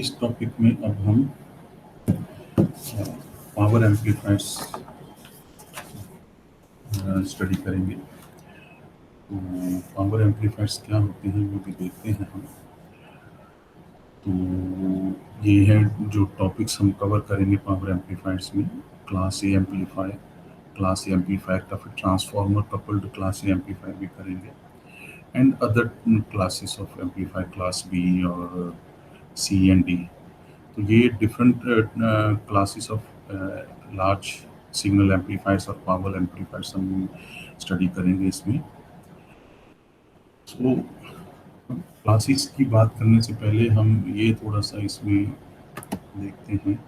इस टॉपिक में अब हम पावर एम्पलीफायर्स स्टडी करेंगे। तो पावर एम्पलीफायर्स क्या होते हैं वो भी देखते हैं हम। तो ये है जो टॉपिक्स हम कवर करेंगे पावर एम्पलीफायर्स में। Class A amplifier, class A amplifier का फिर transformer coupled class A amplifier भी करेंगे, and other classes of amplifier class B और सी एंड डी। तो ये different classes of large signal amplifiers और पावर एम्पलीफायर्स हम स्टडी करेंगे इसमें। सो क्लासेस की बात करने से पहले हम ये थोड़ा सा इसमें देखते हैं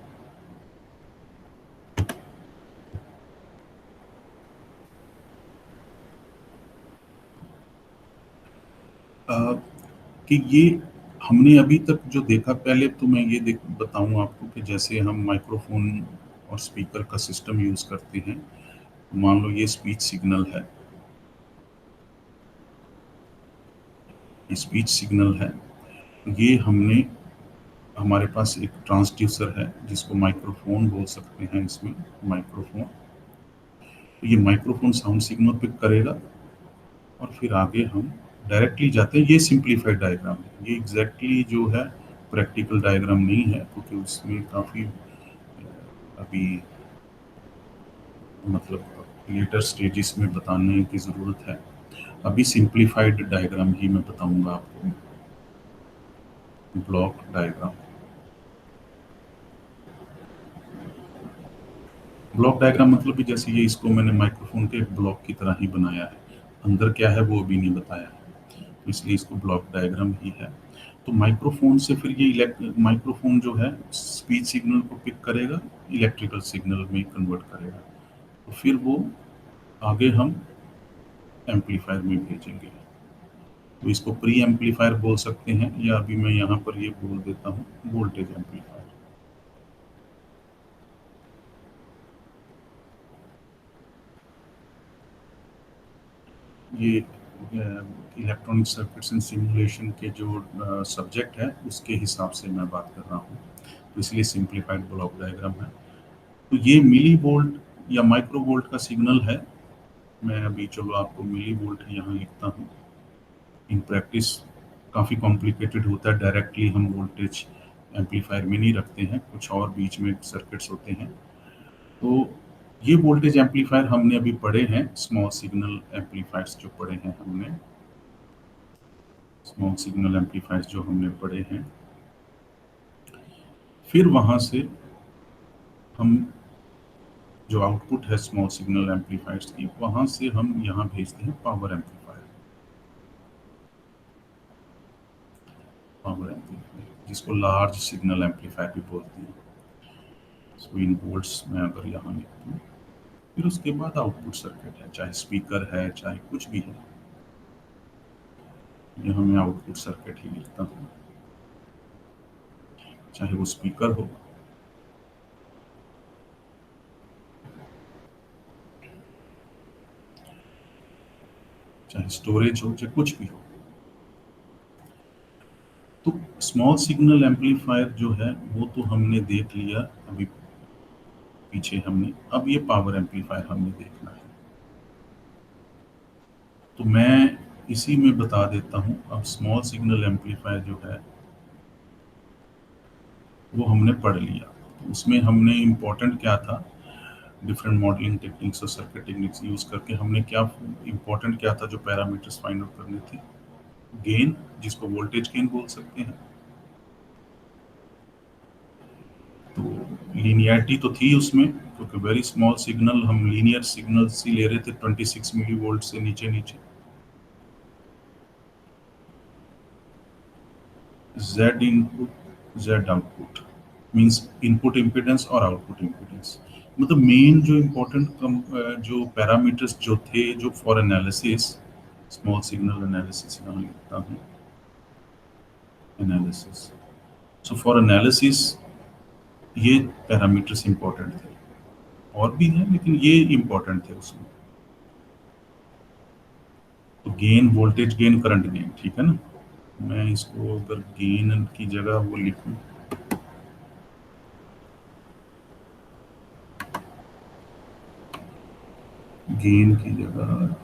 कि ये हमने अभी तक जो देखा, पहले तो मैं ये बताऊं आपको कि जैसे हम माइक्रोफोन और स्पीकर का सिस्टम यूज़ करते हैं। मान लो ये स्पीच सिग्नल है, ये स्पीच सिग्नल है। ये हमने हमारे पास एक ट्रांसड्यूसर है जिसको माइक्रोफोन बोल सकते हैं। इसमें माइक्रोफोन, तो ये माइक्रोफोन साउंड सिग्नल पिक करेगा और फिर आगे हम डायरेक्टली जाते हैं। ये सिंप्लीफाइड डायग्राम है, ये एग्जैक्टली जो है प्रैक्टिकल डायग्राम नहीं है, क्योंकि उसमें काफ़ी अभी मतलब लेटर स्टेजेस में बताने की ज़रूरत है। अभी सिंप्लीफाइड डायग्राम ही मैं बताऊंगा आपको, ब्लॉक डायग्राम। ब्लॉक डायग्राम मतलब कि जैसे ये इसको मैंने माइक्रोफोन के ब्लॉक की तरह ही बनाया है, अंदर क्या है वो अभी नहीं बताया है, तो इसलिए इसको ब्लॉक डायग्राम ही है। तो माइक्रोफोन से फिर ये माइक्रोफोन जो है स्पीच सिग्नल को पिक करेगा, इलेक्ट्रिकल सिग्नल में कन्वर्ट करेगा, तो फिर वो आगे हम एम्पलीफायर में भेजेंगे। तो इसको प्री एम्पलीफायर बोल सकते हैं, या अभी मैं यहाँ पर ये बोल देता हूँ वोल्टेज एम्पलीफायर। ये इलेक्ट्रॉनिक सर्किट्स एंड सिमुलेशन के जो सब्जेक्ट है उसके हिसाब से मैं बात कर रहा हूँ, तो इसलिए सिंप्लीफाइड ब्लॉक डायग्राम है। तो ये मिली वोल्ट या माइक्रो वोल्ट का सिग्नल है। मैं अभी चलो आपको मिली वोल्ट यहाँ लिखता हूँ। इन प्रैक्टिस काफ़ी कॉम्प्लिकेटेड होता है, डायरेक्टली हम वोल्टेज एम्पलीफायर में नहीं रखते हैं, कुछ और बीच में सर्किट्स होते हैं। तो ये वोल्टेज एम्पलीफायर हमने अभी पढ़े हैं, स्मॉल सिग्नल एम्पलीफायर्स जो पढ़े हैं हमने, स्मॉल सिग्नल एम्पलीफायर्स जो हमने पढ़े हैं। फिर वहाँ से हम जो आउटपुट है स्मॉल सिग्नल एम्पलीफायर्स की, वहाँ से हम यहाँ भेजते हैं पावर एम्पलीफायर। पावर एम्पलीफायर जिसको लार्ज सिग्नल एम्पलीफायर भी बोलते हैं। सो इन वोल्ट्स में अगर यहाँ लिखते हैं, फिर उसके बाद आउटपुट सर्किट है, चाहे स्पीकर है चाहे कुछ भी है। यहाँ मैं आउटपुट सर्किट ही लिखता हूँ, चाहे वो स्पीकर हो, चाहे स्टोरेज हो, चाहे कुछ भी हो। तो स्मॉल सिग्नल एम्पलीफायर जो है वो तो हमने देख लिया अभी पीछे हमने। अब ये पावर एम्पलीफायर हमने देखना है, तो मैं इसी में बता देता हूँ। अब स्मॉल सिग्नल एम्पलीफायर जो है वो हमने पढ़ लिया। तो उसमें हमने इम्पोर्टेंट क्या था, डिफरेंट मॉडलिंग टेक्निक्स और सर्किट टेक्निक्स यूज़ करके हमने क्या इम्पोर्टेंट क्या था जो पैरामीटर्स फाइंड आउट करने थे। गेन, जिसको वोल्टेज गेन बोल सकते हैं। तो लीनियरिटी तो थी उसमें, क्योंकि वेरी स्मॉल सिग्नल, हम लीनियर सिग्नल्स ही ले रहे थे 26 मिली वोल्ट से नीचे नीचे। Z input Z output means input impedance और आउटपुट इम्पीडेंस। मतलब मेन जो इम्पोर्टेंट जो पैरामीटर्स जो थे जो for analysis, small signal analysis यहाँ लिखता हूँ, एनालिसिस। सो फॉर एनालिसिस ये पैरामीटर्स इम्पोर्टेंट थे, और भी हैं लेकिन ये इम्पोर्टेंट थे उसमें। तो gain, voltage gain, current gain, ठीक है ना। मैं इसको अगर गेन की जगह वो लिखूं, गेन की जगह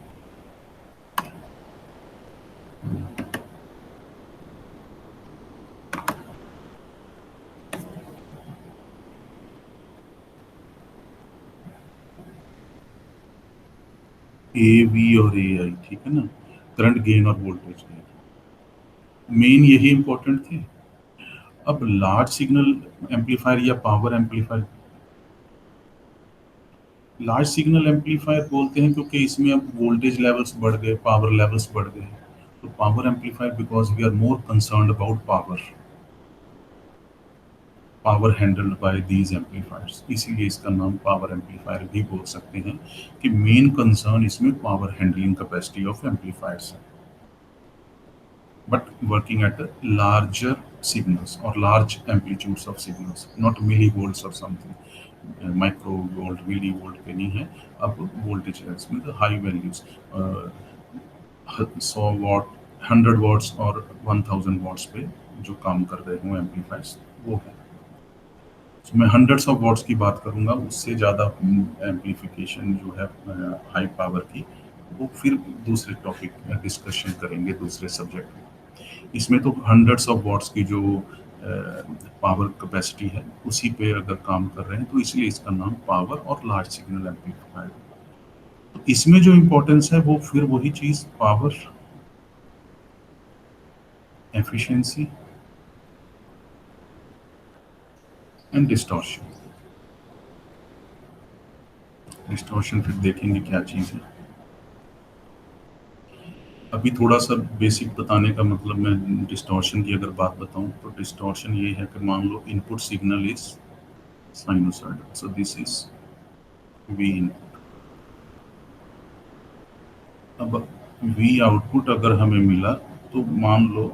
ए वी और ए आई, ठीक है ना, करंट गेन और वोल्टेज गेन, मेन यही इंपॉर्टेंट थे। अब लार्ज सिग्नल एम्पलीफायर या power amplifier, large signal amplifier बोलते हैं क्योंकि इसमें अब वोल्टेज लेवल्स बढ़ गए, पावर लेवल्स बढ़ गए। तो power amplifier because we are more concerned about power handled by these amplifiers, इसीलिए इसका नाम पावर एम्पलीफायर भी बोल सकते हैं कि मेन कंसर्न इसमें power handling capacity of amplifiers है, but working at larger signals or large amplitudes of signals, not millivolts or something. Microvolt millivolt पे नहीं है। अब वोल्टेज है इसमें तो हाई वैल्यूज, 100 वॉट, 100 वॉट्स और 1000 वॉट्स पे जो काम कर रहे हों एम्पलीफायर्स, वो है। तो मैं हंड्रेड्स ऑफ वॉट्स की बात करूंगा, उससे ज़्यादा एम्पलीफिकेशन जो है हाई पावर की, वो फिर दूसरे टॉपिक में डिस्कशन करेंगे दूसरे सब्जेक्ट में। इसमें तो हंड्रेड्स ऑफ वॉट्स की जो पावर कैपेसिटी है उसी पे अगर काम कर रहे हैं, तो इसलिए इसका नाम पावर और लार्ज सिग्नल एम्पलीफायर। तो इसमें जो इम्पोर्टेंस है वो फिर वही चीज़, power, efficiency and distortion. Distortion फिर देखेंगे क्या चीज़ है। अभी थोड़ा सा बेसिक बताने का मतलब, मैं डिस्टॉर्शन की अगर बात बताऊं तो डिस्टॉर्शन ये है कि मान लो input signal is sinusoidal, so this is V input. अब वी आउटपुट अगर हमें मिला तो मान लो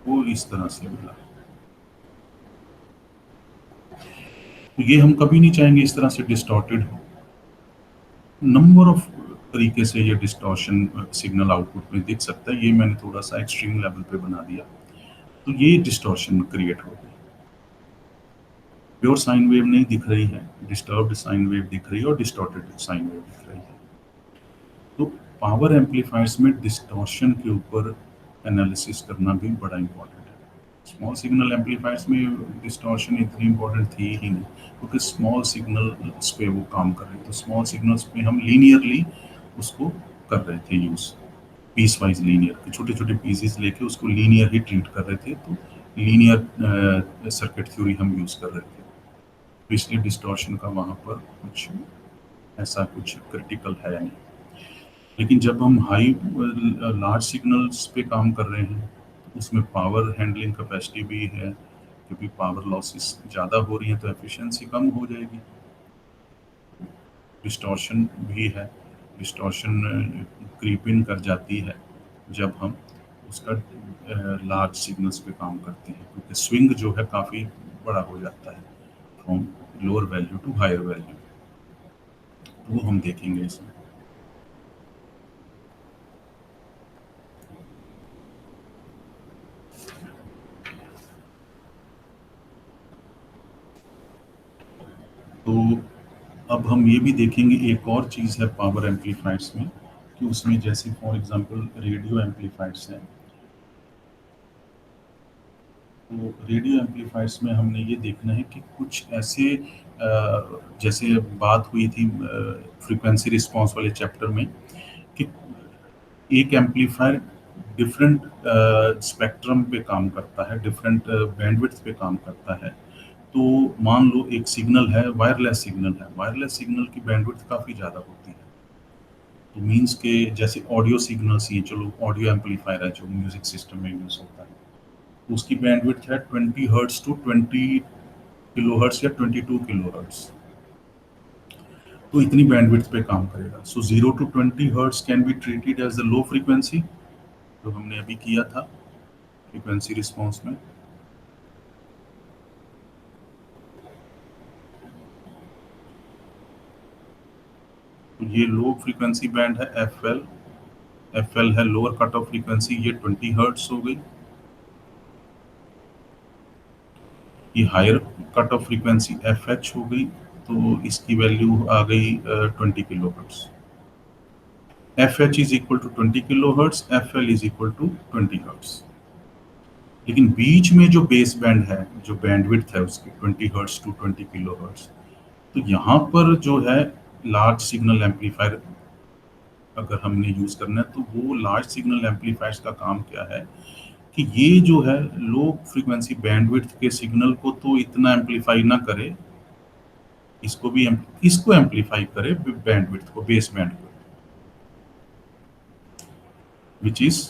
वो इस तरह से मिला, तो ये हम कभी नहीं चाहेंगे इस तरह से डिस्टॉर्टेड हो। नंबर ऑफ तरीके से ये डिस्टॉर्शन सिग्नल आउटपुट में दिख सकता है, ये मैंने थोड़ा सा एक्सट्रीम लेवल पे बना दिया, तो ये डिस्टॉर्शन क्रिएट हो गई। प्योर साइन वेव नहीं दिख रही है, डिस्टर्ब्ड साइन वेव दिख रही है और डिस्टॉर्टेड साइन वेव दिख रही है। तो पावर एम्पलीफायर्स में डिस्टॉर्शन के ऊपर एनालिसिस करना भी बड़ा इंपॉर्टेंट है। स्मॉल सिग्नल एम्पलीफायर्स में डिस्टॉर्शन इतनी इंपॉर्टेंट थी ही नहीं, क्योंकि स्मॉल सिग्नल्स पे वो काम कर रहे थे। तो स्मॉल सिग्नल्स पे हम लीनियरली उसको कर रहे थे यूज़, पीस वाइज लीनियर, छोटे छोटे पीसेस लेके उसको लीनियर ही ट्रीट कर रहे थे। तो लीनियर सर्किट थ्योरी हम यूज़ कर रहे थे, तो इसलिए डिस्टॉर्शन का वहाँ पर कुछ ऐसा कुछ क्रिटिकल है नहीं। लेकिन जब हम हाई लार्ज सिग्नल्स पे काम कर रहे हैं, उसमें पावर हैंडलिंग कैपेसिटी भी है, क्योंकि पावर लॉसेस ज़्यादा हो रही हैं तो एफिशिएंसी कम हो जाएगी। डिस्टॉर्शन भी है, डिस्टॉर्शन क्रीप इन कर जाती है जब हम उसका लार्ज सिग्नल्स पे काम करते हैं, क्योंकि स्विंग जो है काफ़ी बड़ा हो जाता है from lower value to higher value, वो हम देखेंगे इसमें। तो अब हम ये भी देखेंगे, एक और चीज़ है पावर एम्पलीफायर्स में, कि उसमें जैसे फॉर एग्जांपल रेडियो एम्पलीफायर्स हैं। तो रेडियो एम्पलीफायर्स में हमने ये देखना है कि कुछ ऐसे जैसे बात हुई थी फ्रीक्वेंसी रिस्पांस वाले चैप्टर में, कि एक एम्पलीफायर डिफरेंट स्पेक्ट्रम पे काम करता है, डिफरेंट बैंडविड्थ पे काम करता है। तो मान लो एक सिग्नल है, वायरलेस सिग्नल है, वायरलेस सिग्नल की बैंडविड्थ काफ़ी ज़्यादा होती है। तो मीन्स के जैसे ऑडियो सिग्नल्स, ये चलो ऑडियो एम्पलीफायर है जो म्यूजिक सिस्टम में यूज़ होता है, तो उसकी बैंडविड्थ है 20 हर्ट्स टू 20 किलो हर्ट्स या 22 किलो हर्ट्स। तो इतनी बैंडविड्थ पे काम करेगा। So 0 to 20 hertz can be treated as the low frequency, जो हमने अभी किया था फ्रीक्वेंसी रिस्पॉन्स में। तो ये लो फ्रीक्वेंसी बैंड है एफ एल है लोअर कट ऑफ फ्रीक्वेंसी, ये 20 हर्ट्स हो गई। ये higher cut off frequency F H हो गई, तो इसकी वैल्यू आ गई 20 kilo hertz. F H is equal to 20 kilo hertz, F L is equal to 20 hertz. लेकिन बीच में जो बेस बैंड है, जो बैंडविड्थ है उसकी 20 हर्ट्स टू 20 किलो हर्ट्स, तो यहाँ पर जो है लार्ज सिग्नल एम्पलीफायर अगर हमने यूज करना है, तो वो लार्ज सिग्नल एम्पलीफायर्स का काम क्या है कि ये जो है लो फ्रीक्वेंसी बैंडविड्थ के सिग्नल को तो इतना एम्पलीफाई ना करे, इसको एम्पलीफाई करे बैंडविड्थ को, बेस बैंड को, which is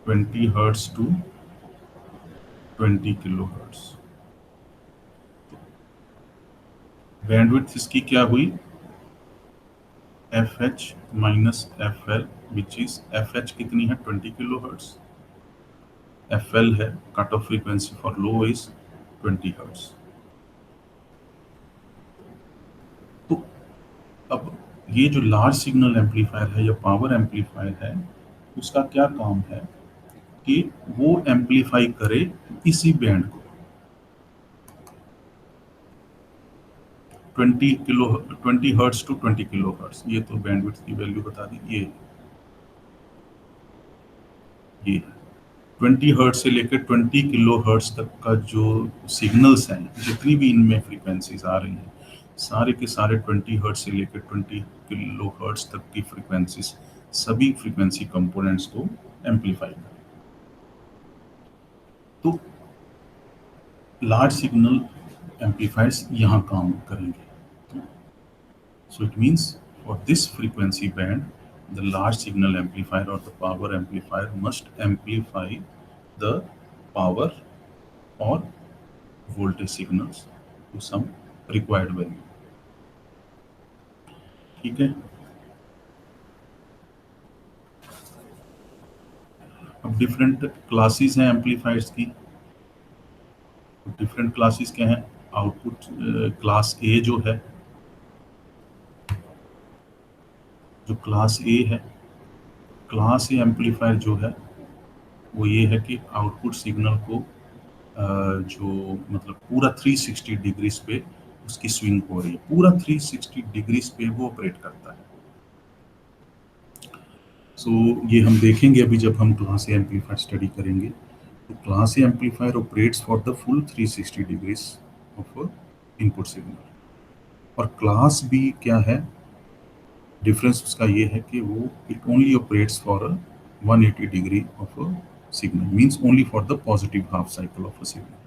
20 hertz to 20 kilo hertz. Bandwidth इसकी क्या हुई, F H minus F L, which is F H कितनी है 20 किलो हर्ट्स, एफ एल है cut off frequency for low is 20 hertz. तो अब ये जो लार्ज सिग्नल एम्पलीफायर है या पावर एम्पलीफायर है, उसका क्या काम है कि वो एम्पलीफाई करे इसी बैंड को, 20 हर्ट्स टू 20 किलो हर्ट्स। ये तो बैंडविड्थ की वैल्यू बता दी, ये 20 हर्ट्स से लेकर 20 किलो हर्ट्स तक का जो सिग्नल्स हैं, जितनी भी इनमें फ्रीक्वेंसीज आ रही हैं, सारे के सारे 20 हर्ट्स से लेकर 20 किलो हर्ट्स तक की फ्रीक्वेंसीज, सभी फ्रीक्वेंसी कंपोनेंट्स को एम्पलीफाई करें। तो लार्ज सिग्नल एम्पलीफायर्स यहाँ काम करेंगे। So it means for this frequency band, the large signal amplifier or the power amplifier must amplify the power or voltage signals to some required value. ठीक है। अब different classes हैं amplifiers की। Different classes क्या हैं, output class ए जो है, जो क्लास ए है, क्लास ए एम्पलीफायर जो है वो ये है कि आउटपुट सिग्नल को जो मतलब पूरा 360 डिग्रीज पे उसकी स्विंग हो रही है, पूरा 360 डिग्रीज पे वो ऑपरेट करता है। सो ये हम देखेंगे अभी जब हम क्लास ए एम्पलीफायर स्टडी करेंगे। तो class A amplifier operates for the full 360 degrees of input signal. और क्लास बी क्या है, डिफरेंस उसका ये है कि वो it only operates for 180 degree of a signal, means only for the positive half cycle of a signal.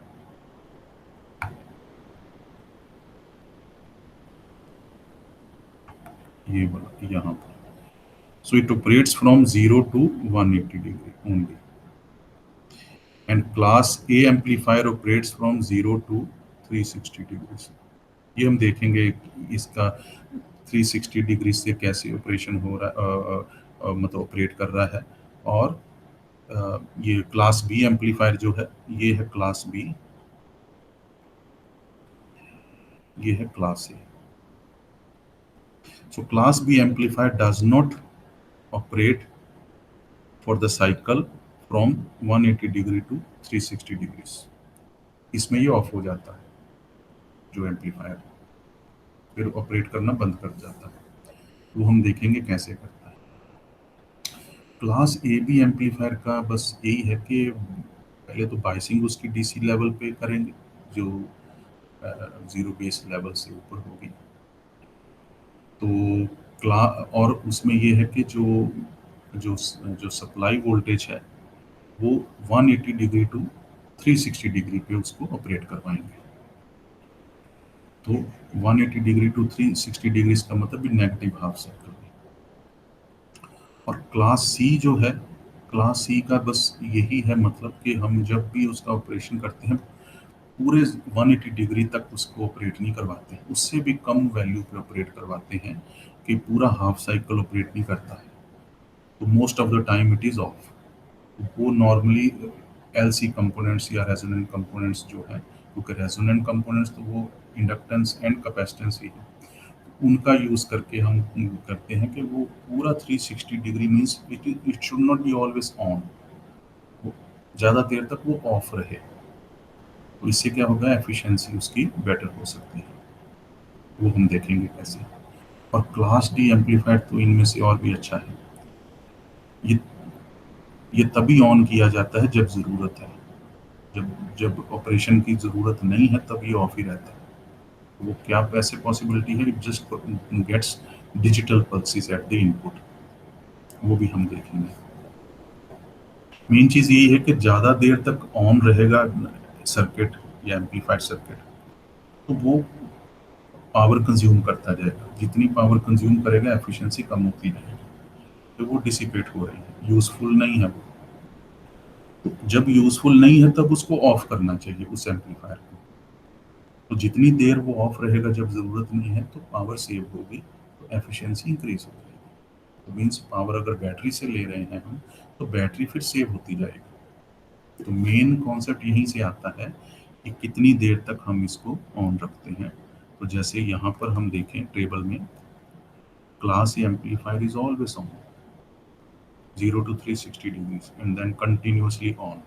ये वाला यहाँ पर, so it operates from 0 to 180 degree only, and class A amplifier operates from 0 to 360 degrees। ये हम देखेंगे इसका 360 degree से कैसे ऑपरेशन हो रहा है, मतलब ऑपरेट कर रहा है। और ये क्लास बी एम्पलीफायर जो है, ये है क्लास बी, ये है class A. So class B amplifier does not operate for the cycle from 180 degree to 360 degrees। इसमें ये ऑफ हो जाता है, जो एम्पलीफायर फिर ऑपरेट करना बंद कर जाता है। वो हम देखेंगे कैसे करता है। क्लास ए बी एम्पलीफायर का बस यही है कि पहले तो बाइसिंग उसकी डीसी लेवल पे करेंगे, जो जीरो बेस लेवल से ऊपर होगी। तो क्ला और उसमें ये है कि जो जो जो सप्लाई वोल्टेज है वो 180 डिग्री टू 360 डिग्री पे उसको ऑपरेट करवाएंगे। तो 180 डिग्री टू 360 डिग्री का मतलब भी नेगेटिव हाफ साइकिल। और क्लास सी जो है, क्लास सी का बस यही है मतलब कि हम जब भी उसका ऑपरेशन करते हैं पूरे 180 डिग्री तक उसको ऑपरेट नहीं करवाते हैं, उससे भी कम वैल्यू पे ऑपरेट करवाते हैं कि पूरा हाफ साइकिल ऑपरेट नहीं करता है। तो most of the time it is of. वो नॉर्मली एलसी कंपोनेंट्स या रेजोनेंट कंपोनेंट्स जो है, क्योंकि रेजोनेंट कंपोनेंट्स तो वो इंडक्टेंस एंड कैपेसिटेंस ही है, उनका यूज़ करके हम करते हैं कि वो पूरा 360 degree means it should not be always on, ज़्यादा देर तक वो ऑफ रहे। तो इससे क्या होगा, एफिशिएंसी उसकी बेटर हो सकती है, वो हम देखेंगे कैसे। और क्लास डी एम्पलीफायर तो इनमें से और भी अच्छा है। ये ये तभी ऑन किया जाता है जब ज़रूरत है। जब जब ऑपरेशन की ज़रूरत नहीं है तब ये ऑफ ही रहता है। वो क्या कैसे पॉसिबिलिटी है, it just gets digital pulses at the input, वो भी हम देखेंगे। मेन चीज़ यही है कि ज़्यादा देर तक ऑन रहेगा सर्किट या एम्पलीफायर सर्किट, तो वो पावर कंज्यूम करता जाएगा। जितनी पावर कंज्यूम करेगा एफिशिएंसी कम होती जाएगी, तो वो डिसिपेट हो रही है, यूज़फुल नहीं है वो। तो जब यूज़फुल नहीं है तब उसको ऑफ करना चाहिए उस एम्पलीफायर को। तो जितनी देर वो ऑफ रहेगा जब ज़रूरत नहीं है तो पावर सेव होगी, तो एफिशिएंसी इंक्रीज हो जाएगी। तो मीन्स पावर अगर बैटरी से ले रहे हैं हम, तो बैटरी फिर सेव होती जाएगी। तो मेन कॉन्सेप्ट यहीं से आता है कि कितनी देर तक हम इसको ऑन रखते हैं। तो जैसे यहाँ पर हम देखें टेबल में, class A amplifier is always on 0 to 360 degrees and then continuously on।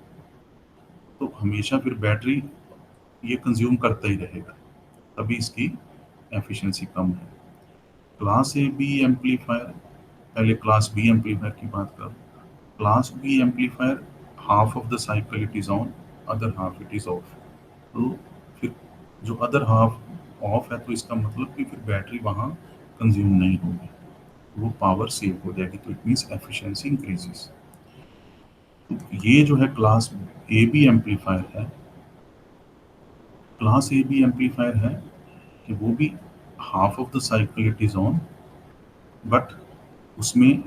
तो हमेशा फिर बैटरी ये कंज्यूम करता ही रहेगा, तभी इसकी एफिशिएंसी कम है। क्लास ए बी एम्पलीफायर, पहले क्लास बी एम्पलीफायर की बात करो। Class B amplifier half of the cycle it is on, other half it is off. तो फिर जो अदर हाफ ऑफ है तो इसका मतलब कि फिर बैटरी वहाँ कंज्यूम नहीं होगी, वो पावर सेव हो जाएगी, तो इट मीन्स एफिशिएंसी इंक्रीजेस। तो ये जो है क्लास ए बी एम्पलीफायर है, क्लास ए बी एम्पलीफायर है कि वो भी half of the cycle it is on, but उसमें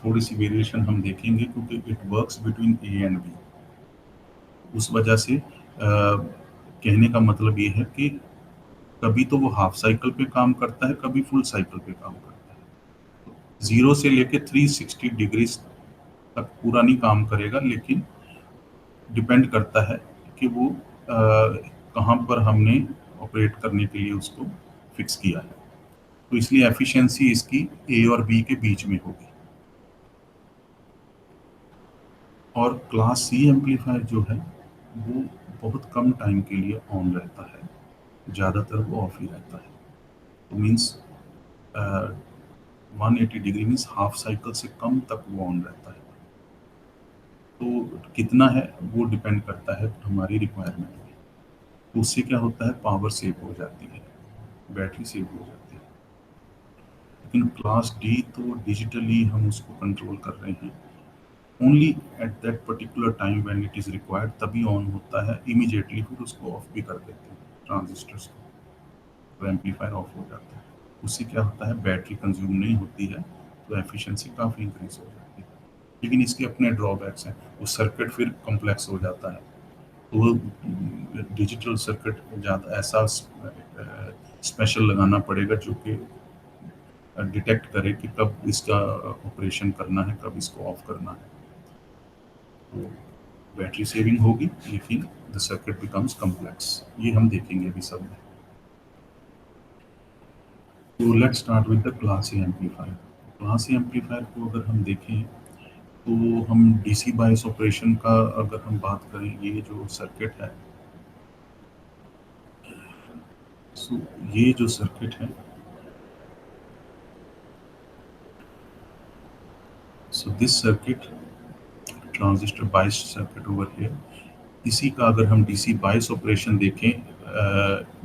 थोड़ी सी वेरिएशन हम देखेंगे क्योंकि it works between A and B. उस वजह से कहने का मतलब ये है कि कभी तो वो हाफ साइकिल पे काम करता है, कभी फुल साइकिल पे काम करता है। जीरो से लेके 360 डिग्री तक पूरा नहीं काम करेगा, लेकिन डिपेंड करता है कि वो कहाँ पर हमने ऑपरेट करने के लिए उसको फिक्स किया है। तो इसलिए एफिशिएंसी इसकी ए और बी के बीच में होगी। और क्लास सी एम्पलीफायर जो है वो बहुत कम टाइम के लिए ऑन रहता है, ज़्यादातर वो ऑफ ही रहता है। तो means 180 degree means half cycle से कम तक वो ऑन रहता है। तो कितना है वो डिपेंड करता है हमारी रिक्वायरमेंट पे। तो उससे क्या होता है, पावर सेव हो जाती है, बैटरी सेव हो जाती है। लेकिन क्लास डी तो डिजिटली हम उसको कंट्रोल कर रहे हैं, only at that particular time when it is required तभी ऑन होता है, इमीडिएटली फिर उसको ऑफ भी कर देते हैं ट्रांजिस्टर्स को, तो एम्पलीफायर ऑफ हो जाता है। उससे क्या होता है, बैटरी कंज्यूम नहीं होती है, तो एफिशिएंसी काफ़ी इंक्रीज हो जाती है। लेकिन इसके अपने ड्रॉबैक्स हैं, वो सर्किट फिर कॉम्प्लेक्स हो जाता है। तो वो डिजिटल सर्किट ज़्यादा ऐसा स्पेशल लगाना पड़ेगा जो कि डिटेक्ट करे कि कब इसका ऑपरेशन करना है, कब इसको ऑफ करना है। तो बैटरी सेविंग होगी, लेकिन द सर्किट बिकम्स कॉम्प्लेक्स, ये हम देखेंगे अभी सब में। तो let's start with the class A amplifier. Class A amplifier को अगर हम देखें तो हम डीसी बायस ऑपरेशन का अगर हम बात करें, ये जो सर्किट है, सो ये जो सर्किट है, so this circuit transistor bias circuit over here, इसी का अगर हम डीसी बायस ऑपरेशन देखें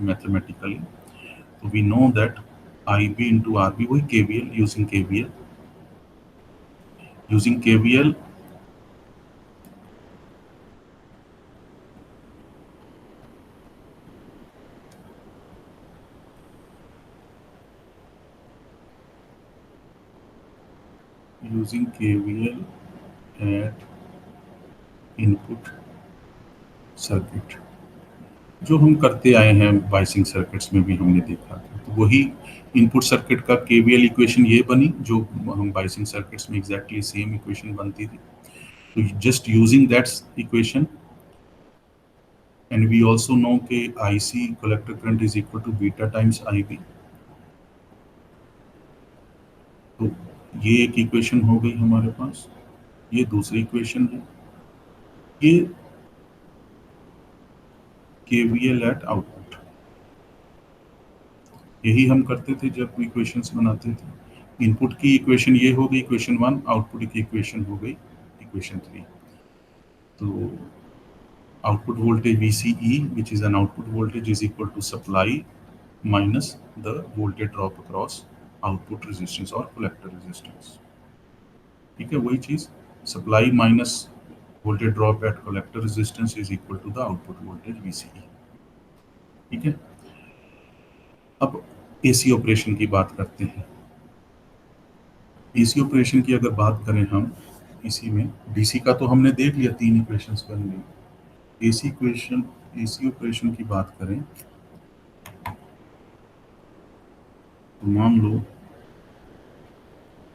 मैथमेटिकली, तो we know that I B into R B, वही K V L, using K V L, using K V L using KVL at input circuit, जो हम करते आए हैं बाइसिंग सर्किट्स में भी हमने देखा था। तो वही इनपुट सर्किट का केवीएल इक्वेशन ये बनी जो हम बाइसिंग सर्किट्स में एग्जैक्टली सेम इक्वेशन बनती थी। तो just using that equation, and we also know कि IC collector current is equal to beta times IB. तो ये एक इक्वेशन हो गई हमारे पास, ये दूसरी इक्वेशन है। ये KVL एट आउटपुट। यही हम करते थे जब इक्वेशंस बनाते थे। इनपुट की इक्वेशन ये हो गई इक्वेशन 1, आउटपुट की इक्वेशन हो गई इक्वेशन 3। तो output voltage VCE, which is an output voltage, is equal to supply minus the voltage drop across output resistance or collector resistance। ठीक है, वही चीज supply minus voltage drop at collector resistance is equal to the output voltage VCE। ठीक है, अब AC operation की बात करते हैं। AC ऑपरेशन की अगर बात करें हम, इसी में DC का तो हमने देख लिया, 3 इक्वेशंस बन गई। AC ऑपरेशन की बात करें तो मान लो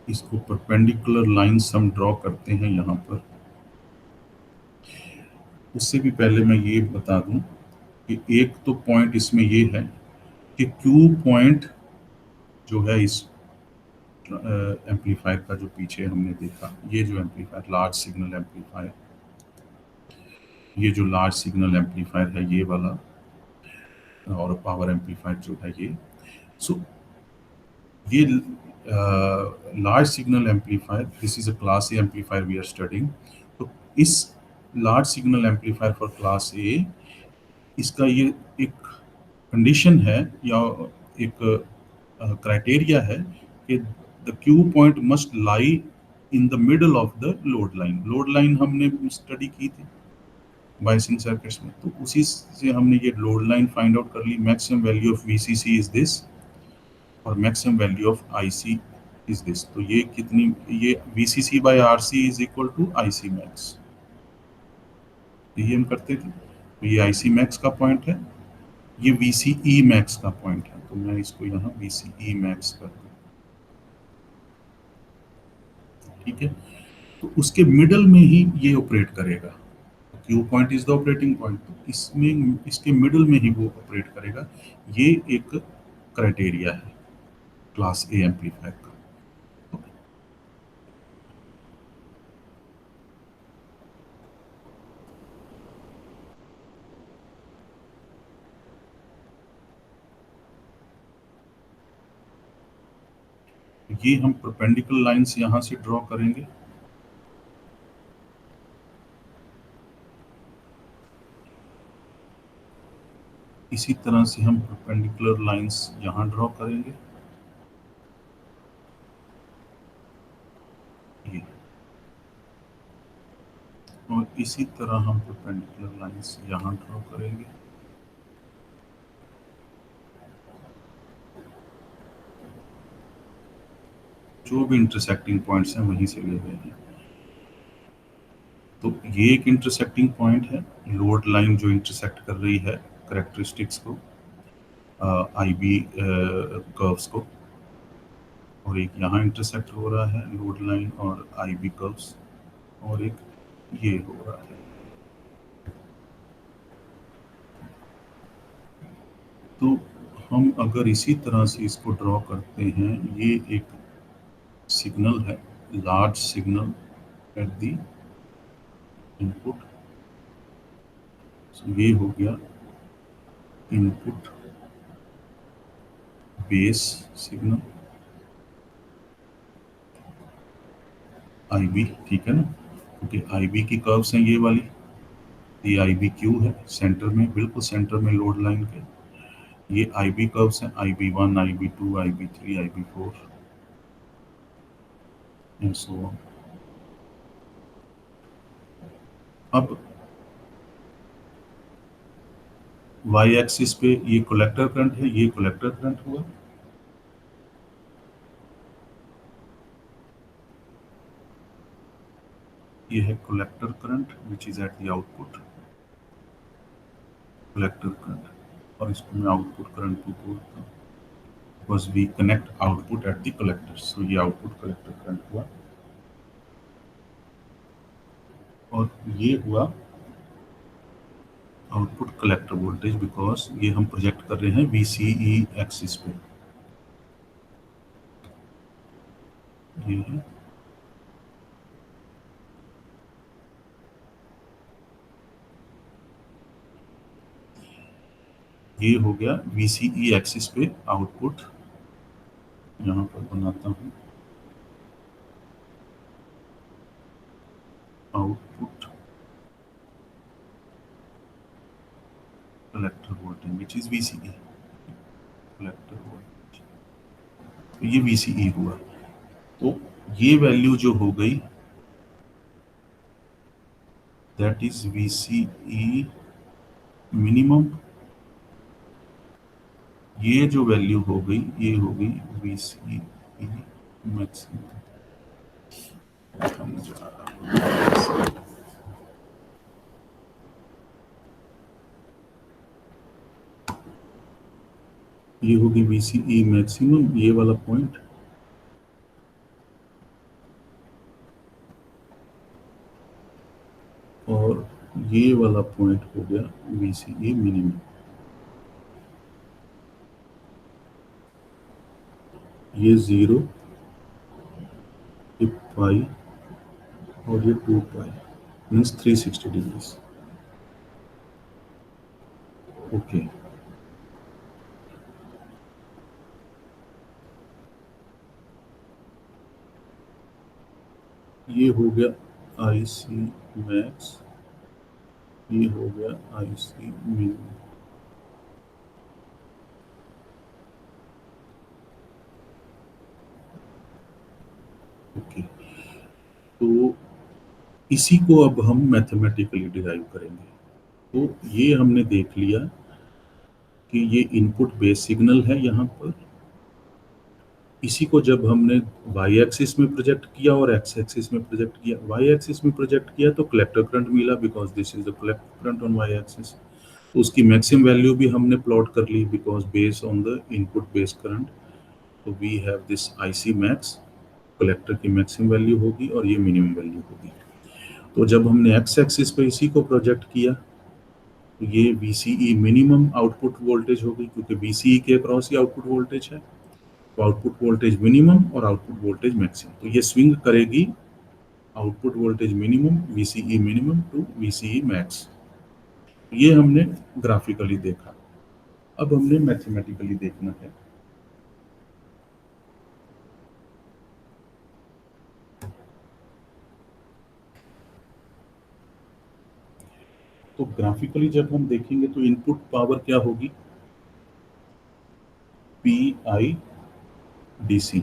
इसको परपेंडिकुलर लाइंस हम ड्रॉ करते हैं यहाँ पर। उससे भी पहले मैं ये बता दूं कि एक तो पॉइंट इसमें ये है कि Q पॉइंट जो है इस एम्पलीफायर का, जो पीछे हमने देखा, ये जो एम्पलीफायर लार्ज सिग्नल एम्पलीफायर, ये जो लार्ज सिग्नल एम्पलीफायर है ये वाला, और पावर एम्पलीफायर जो है ये, सो ये large signal amplifier, this is a class A amplifier we are studying. तो इस large signal amplifier for class A, इसका ये एक कंडीशन है या एक क्राइटेरिया है कि the Q point must lie in the middle of the load line. Load line हमने स्टडी की थी बायसिंग सर्किट्स में, तो उसी से हमने ये लोड लाइन फाइंड आउट कर ली। Maximum value of VCC is this और maximum value of IC is this. तो ये कितनी, ये VCC by RC is equal to IC max. यही हम करते थे। तो ये IC मैक्स का पॉइंट है, ये VCE मैक्स का पॉइंट है। तो मैं इसको यहाँ VCE मैक्स कर दूँ। ठीक है, तो उसके मिडल में ही ये ऑपरेट करेगा। Q point is the operating point, तो इसमें इसके मिडल में ही वो ऑपरेट करेगा। ये एक क्राइटेरिया है क्लास ए एम्पलीफायर का। ये हम परपेंडिकुलर लाइंस यहाँ से ड्रॉ करेंगे। इसी तरह से हम परपेंडिकुलर लाइंस यहाँ ड्रॉ करेंगे। ये, और इसी तरह हम परपेंडिकुलर लाइंस यहाँ ड्रॉ करेंगे। जो भी इंटरसेक्टिंग पॉइंट्स हैं वहीं से ले गए हैं। तो ये एक इंटरसेक्टिंग पॉइंट है, लोड लाइन जो इंटरसेक्ट कर रही है करेक्टरिस्टिक्स को, IB कर्व्स को, और एक यहाँ इंटरसेक्ट हो रहा है लोड लाइन और IB कर्व्स, और एक ये हो रहा है। तो हम अगर इसी तरह से इसको ड्रॉ करते हैं, ये एक सिग्नल है, large signal eight the input. ये हो गया इनपुट बेस सिग्नल IB। ठीक है ना, क्योंकि IB की कर्व्स हैं ये वाली, ये IBQ है सेंटर में, बिल्कुल सेंटर में लोड लाइन के। ये IB कर्व्स हैं, IB1, IB2, IB3, IB4 and so on. अब y एक्सिस पे ये कलेक्टर करंट है, ये कलेक्टर करंट हुआ। ये है collector current which is at the output, collector current, और इसको मैं आउटपुट करंट भी बोलता हूँ because we connect output at the collector. So ये आउटपुट कलेक्टर करंट हुआ, और ये हुआ आउटपुट कलेक्टर वोल्टेज, बिकॉज ये हम प्रोजेक्ट कर रहे हैं VCE एक्सिस पे। ये है, ये हो गया VCE एक्सिस पे आउटपुट, यहाँ पर बनाता हूँ output collector voltage which is VCE collector voltage. तो ये VCE हुआ। तो ये वैल्यू जो हो गई दैट इज VCE मिनिमम, ये जो वैल्यू हो गई ये हो गई VCE मैक्सिमम। ये होगी VCE मैक्सिमम, ये वाला पॉइंट, और ये वाला पॉइंट हो गया VCE मिनिमम। ये 0, ये पाई और ये 2 पाई मीन्स 360 डिग्रीज। ओके, ये हो गया IC मैक्स, ये हो गया IC मिनिमम। ओके, तो इसी को अब हम मैथमेटिकली डिराइव करेंगे। तो ये हमने देख लिया कि ये इनपुट बेस सिग्नल है यहाँ पर। इसी को जब हमने वाई एक्सिस में प्रोजेक्ट किया और एक्स एक्सिस में प्रोजेक्ट किया, वाई एक्सिस में प्रोजेक्ट किया तो कलेक्टर करंट मिला because this is the collector current on y axis. तो उसकी मैक्सिमम वैल्यू भी हमने प्लॉट कर ली because base on the input base current. तो we have this IC max, collector की मैक्सिमम वैल्यू होगी और ये मिनिमम वैल्यू होगी। तो जब हमने एक्स एक्सिस पे इसी को प्रोजेक्ट किया तो ये VCE मिनिमम आउटपुट वोल्टेज होगी क्योंकि VCE के अक्रॉस ही आउटपुट वोल्टेज है। तो आउटपुट वोल्टेज मिनिमम और आउटपुट वोल्टेज मैक्सिमम, तो ये स्विंग करेगी output voltage minimum VCE minimum to VCE max. ये हमने ग्राफिकली देखा। अब हमने मैथमेटिकली देखना है। तो ग्राफिकली जब हम देखेंगे तो इनपुट पावर क्या होगी, PI DC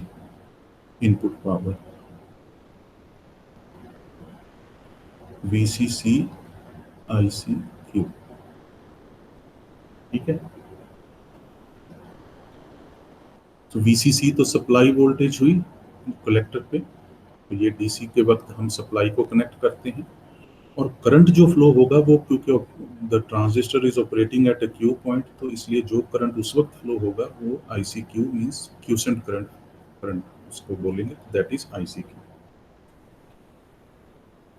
input power, VCC ICQ, ठीक है। तो VCC तो सप्लाई वोल्टेज हुई कलेक्टर पे, तो ये DC के वक्त हम सप्लाई को कनेक्ट करते हैं और करंट जो फ्लो होगा वो, क्योंकि the transistor is operating at a Q point, तो इसलिए जो करंट उस वक्त फ्लो होगा वो ICQ means quiescent current, current उसको बोलेंगे, दैट इज ICQ।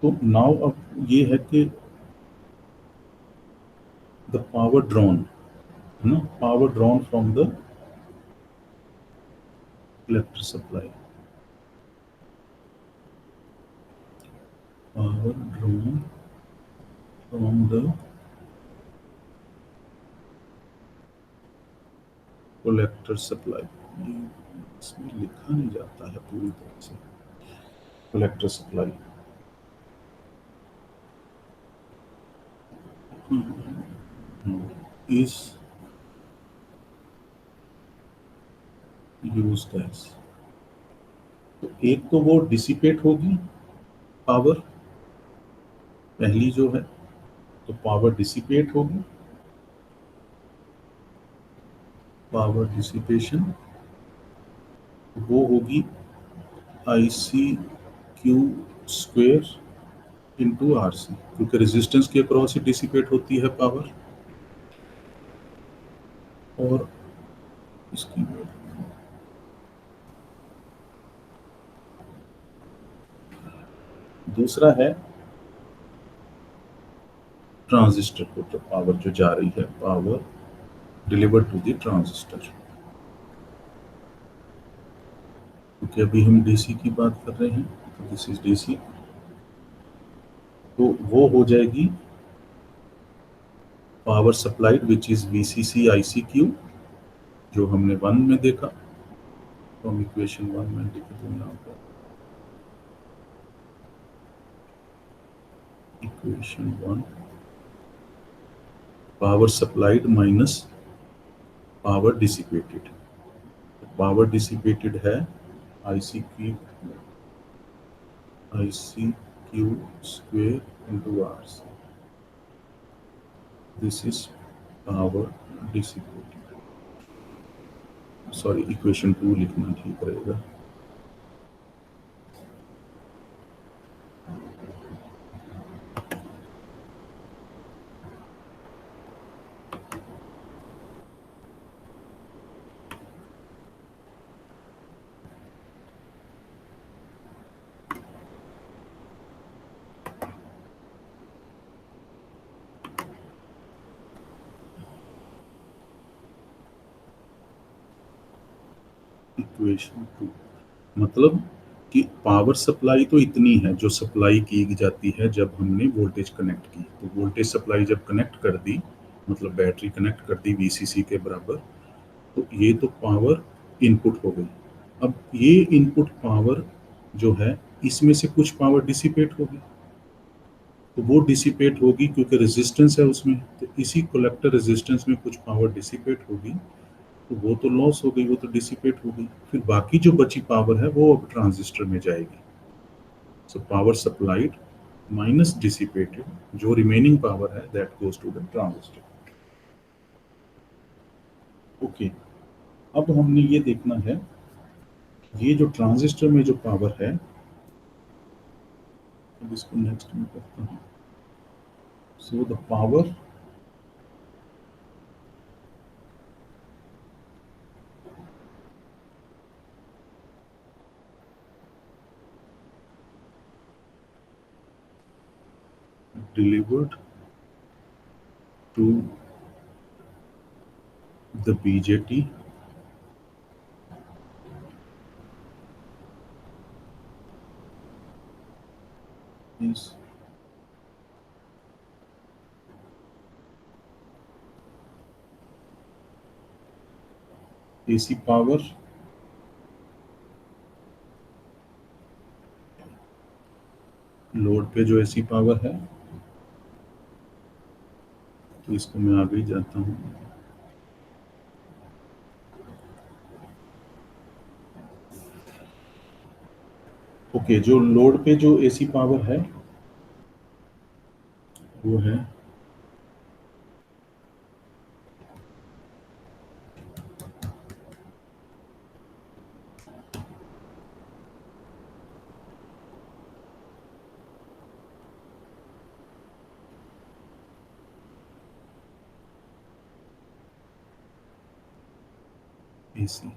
तो नाउ अब ये है कि द पावर ड्रॉन, है ना, power drawn from the collector supply, power drawn from the collector supply. इसमें लिखा नहीं जाता है पूरी तरह से, collector supply is used as, तो एक तो वो डिसिपेट होगी पावर, पहली जो है तो पावर डिसिपेट होगी, पावर डिसिपेशन वो होगी ICQ स्क्वेयर इंटू RC, क्योंकि रेजिस्टेंस के अक्रॉस ही डिसिपेट होती है पावर। और इसकी दूसरा है ट्रांजिस्टर को, तो पावर जो जा रही है, power delivered to the transistor, क्योंकि अभी हम DC की बात कर रहे हैं, तो दिस इज DC, तो वो हो जाएगी power supplied which is VCC ICQ, जो हमने 1 में देखा। तो हम इक्वेशन 1 में लिख दूँ यहाँ पर, equation 1 power supplied minus power dissipated. Power dissipated है ICQ square into R. This is power dissipated. Sorry, equation 2 लिखना ठीक रहेगा। इक्वेशन 2 मतलब कि पावर सप्लाई तो इतनी है जो सप्लाई की जाती है जब हमने वोल्टेज कनेक्ट की। तो वोल्टेज सप्लाई जब कनेक्ट कर दी, मतलब बैटरी कनेक्ट कर दी वीसीसी के बराबर, तो ये तो पावर इनपुट हो गई। अब ये इनपुट पावर जो है, इसमें से कुछ पावर डिसिपेट होगी। तो वो डिसिपेट होगी क्योंकि रेजिस्टेंस है उसमें, तो इसी कलेक्टर रेजिस्टेंस में कुछ पावर डिसिपेट होगी। तो वो तो लॉस हो गई, वो तो डिसिपेट हो गई। फिर बाकी जो बची पावर है वो अब ट्रांजिस्टर में जाएगी। So power supplied minus dissipated, जो रिमेनिंग पावर है that goes to the transistor. Okay, अब हमने ये देखना है, ये जो ट्रांजिस्टर में जो पावर है, अब इसको नेक्स्ट में करता हूँ। So the power delivered to the BJT is AC power load पे जो एसी पावर है, तो इसको मैं आगे ही जाता हूँ। ओके, जो लोड पे जो एसी पावर है वो है एसी।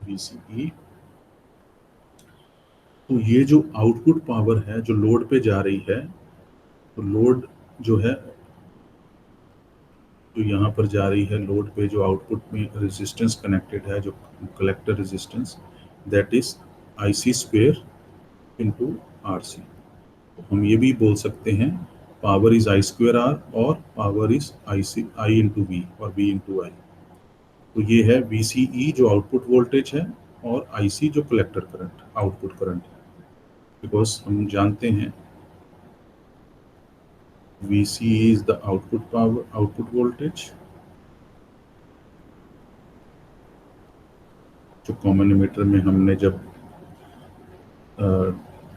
VCE। तो ये जो आउटपुट पावर है जो लोड पे जा रही है, तो लोड जो है, जो यहाँ पर जा रही है लोड पे, जो आउटपुट में रेजिस्टेंस कनेक्टेड है, जो collector resistance, that is IC square into R C. हम ये भी बोल सकते हैं power is I square R, और power is I C I into V, और वी इंटू आई। तो ये है VCE जो आउटपुट वोल्टेज है, और IC जो कलेक्टर करंट, आउटपुट करंट है। बिकॉज हम जानते हैं VCE is the output power, output voltage, जो कॉमन एमिटर में हमने जब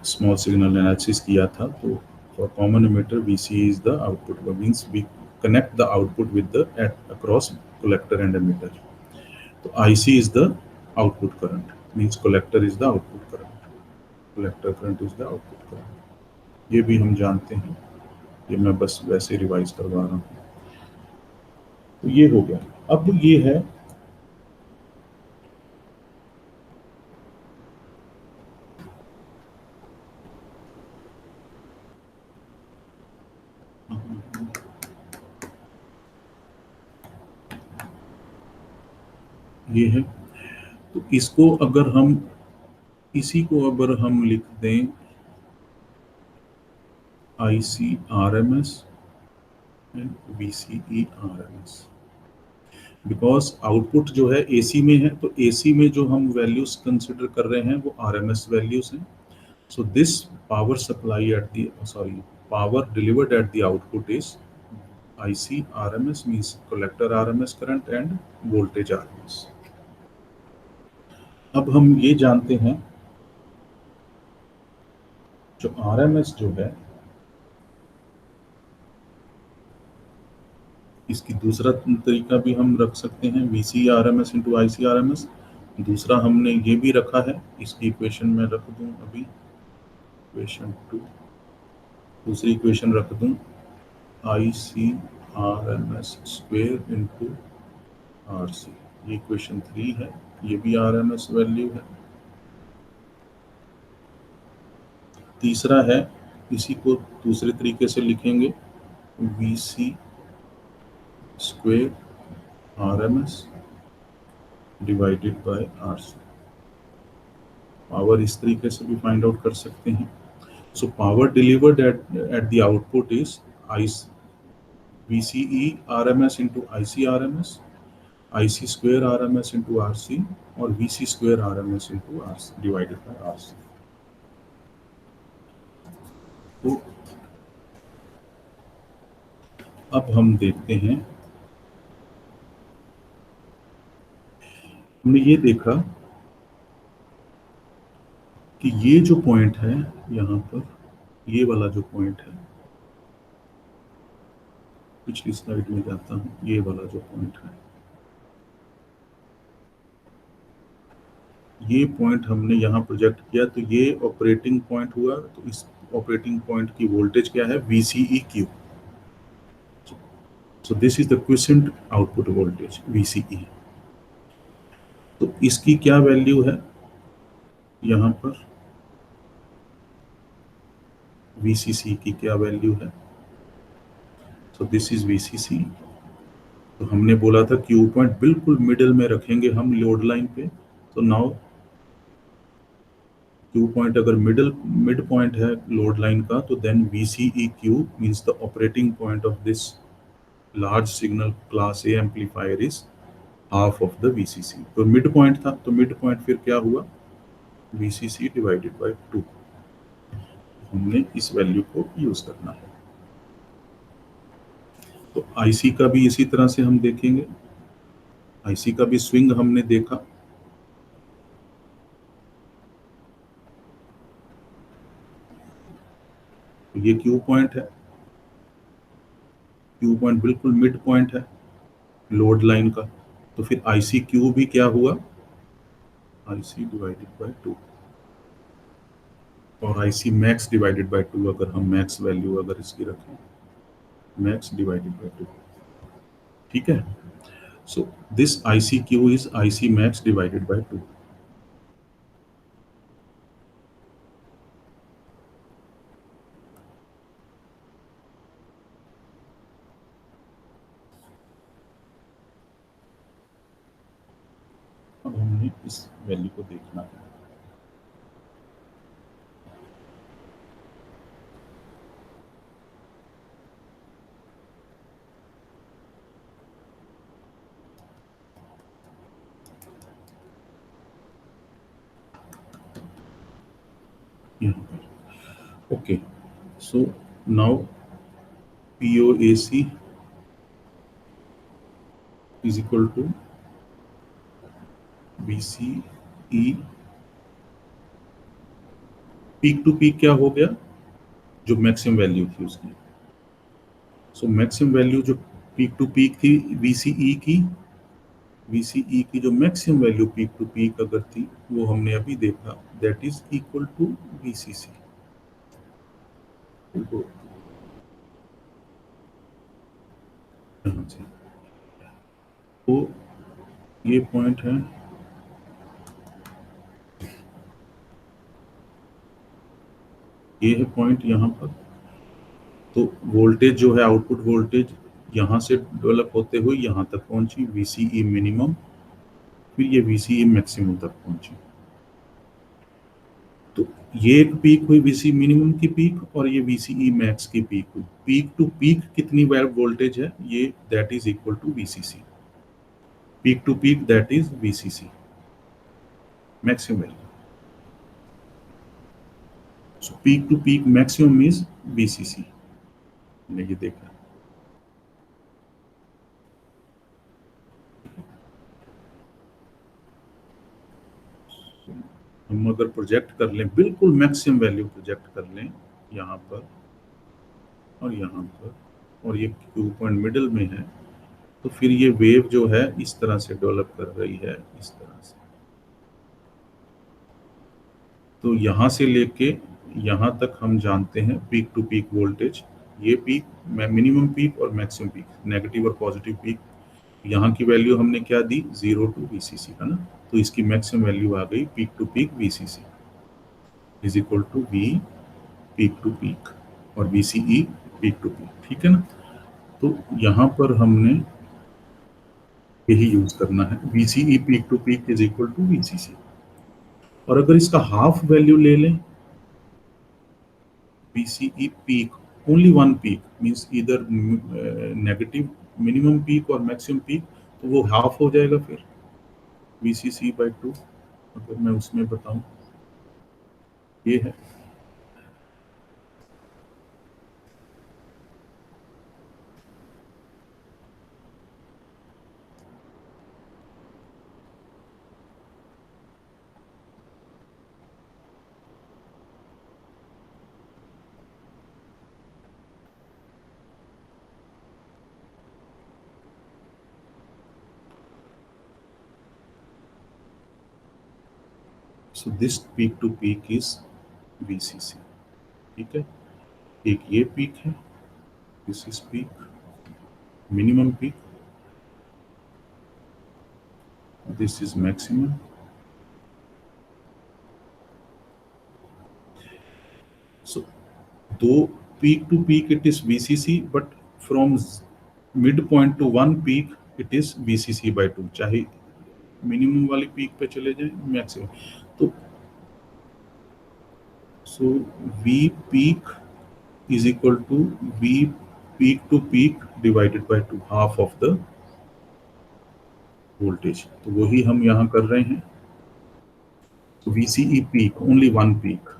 स्मॉल सिग्नल एनालिसिस किया था, तो for common emitter VCE is the output, means we connect the output with the at across collector and emitter. So IC is the output current, means collector is the output current, collector current is the output current. ये भी हम जानते हैं, ये मैं बस वैसे revise करवा रहा हूँ। तो ये हो गया। अब ये है ये है। तो इसको अगर हम इसी को अगर हम लिख दें IC/RMS and VCE/RMS, because output जो है AC में है, तो AC में जो हम वैल्यूज कंसिडर कर रहे हैं वो RMS वैल्यूज हैं. So this power supply at the power delivered at the output is IC RMS, means collector RMS current and voltage RMS. अब हम ये जानते हैं जो RMS जो है इसकी दूसरा तरीका भी हम रख सकते हैं VC RMS into IC RMS. दूसरा हमने ये भी रखा है, इसकी इक्वेशन में रख दूं अभी, इक्वेशन 2, दूसरी इक्वेशन रख दूं IC RMS square into RC. ये इक्वेशन 3 है, ये भी RMS वैल्यू है. तीसरा है, इसी को दूसरे तरीके से लिखेंगे VC square RMS divided by RC. Power इस तरीके से भी फाइंड आउट कर सकते हैं. So power delivered eight the output is VCE RMS into IC RMS, IC square RMS into RC और VC square RMS into RC divided by RC. तो अब हम देखते हैं, हमने ये देखा कि ये जो पॉइंट है यहाँ पर, ये वाला जो पॉइंट है, पिछली स्लाइड में जाता हूँ, ये वाला जो पॉइंट है, ये पॉइंट हमने यहाँ प्रोजेक्ट किया, तो ये ऑपरेटिंग पॉइंट हुआ. तो इस ऑपरेटिंग पॉइंट की वोल्टेज क्या है, VCEQ. So this is the quiescent output voltage VCE. तो इसकी क्या वैल्यू है यहाँ पर, VCC की क्या वैल्यू है. So this is VCC. तो हमने बोला था Q पॉइंट बिल्कुल मिडिल में रखेंगे हम लोड लाइन पे. तो नाउ Q पॉइंट अगर मिड पॉइंट है लोड लाइन का, तो then VCEQ means the operating point of this large signal class A amplifier is half of the VCC. तो मिड पॉइंट था, तो मिड पॉइंट फिर क्या हुआ, VCC डिवाइडेड बाय 2. हमने इस वैल्यू को यूज करना है. तो IC का भी इसी तरह से हम देखेंगे. IC का भी स्विंग हमने देखा. तो ये Q पॉइंट है, Q पॉइंट बिल्कुल मिड पॉइंट है लोड लाइन का. तो फिर ICQ भी क्या हुआ, IC डिवाइडेड बाय 2 और IC मैक्स डिवाइडेड बाय 2. अगर हम मैक्स वैल्यू अगर इसकी रखें, मैक्स डिवाइडेड बाय 2. ठीक है. So this ICQ is IC max divided by 2. अब हमने इस वैल्यू को देखना है. यहाँ पर okay. So now POAC is equal to VCE. Peak to peak क्या हो गया, जो मैक्सिमम वैल्यू थी उसकी. सो मैक्सिमम वैल्यू जो पीक टू पीक थी VCE की जो maximum value peak to peak अगर थी, वो हमने अभी देखा, that is equal to VCC. यहाँ से तो ये पॉइंट है, ये है पॉइंट यहाँ पर. तो वोल्टेज जो है, आउटपुट वोल्टेज यहाँ से डेवलप होते हुए यहाँ तक पहुंची, VCE मिनिमम. फिर ये VCE मैक्सिमम तक पहुंची। तो ये एक पीक हुई VCE मिनिमम की पीक, और ये VCE मैक्स की पीक हुई। पीक टू पीक कितनी वोल्टेज है ये, that is equal to VCC। Peak to peak that is VCC maximum value. So peak to peak maximum is VCC। हमने ये देखा। हम अगर प्रोजेक्ट कर लें, बिल्कुल मैक्सिमम वैल्यू प्रोजेक्ट कर लें यहाँ पर और यहाँ पर, और ये क्यू पॉइंट मिडिल में है, तो फिर ये वेव जो है इस तरह से डेवलप कर रही है, इस तरह से। तो यहाँ से लेके यहाँ तक हम जानते हैं पीक टू पीक वोल्टेज। ये पीक, मिनिमम पीक और मैक्सिमम पीक, नेगेटिव और पॉजिटिव पीक। यहाँ की वैल्यू हमने क्या दी, 0 टू VCC है ना। तो इसकी मैक्सिमम वैल्यू आ गई peak to peak VCC is equal to V peak to peak, और VCE पीक टू पीक, ठीक है ना। तो यहाँ पर हमने यही यूज करना है, VCE peak to peak is equal to VCC। और अगर इसका हाफ वैल्यू ले लें, VCE peak, only one peak means either negative minimum peak और मैक्सिमम पीक, तो वो हाफ हो जाएगा फिर VCC/2। अगर मैं उसमें बताऊं, ये है। So this peak to peak is VCC, ठीक है। एक ये पीक है, this is peak, minimum peak, this is maximum. So दो peak to peak it is VCC, but from mid point to one peak it is VCC/2, चाहे minimum वाली peak पे चले जाएं मैक्सिमम। तो सो V peak is equal to V peak to peak divided by 2, half of the voltage। तो वही हम यहाँ कर रहे हैं। So VCE peak, only one peak.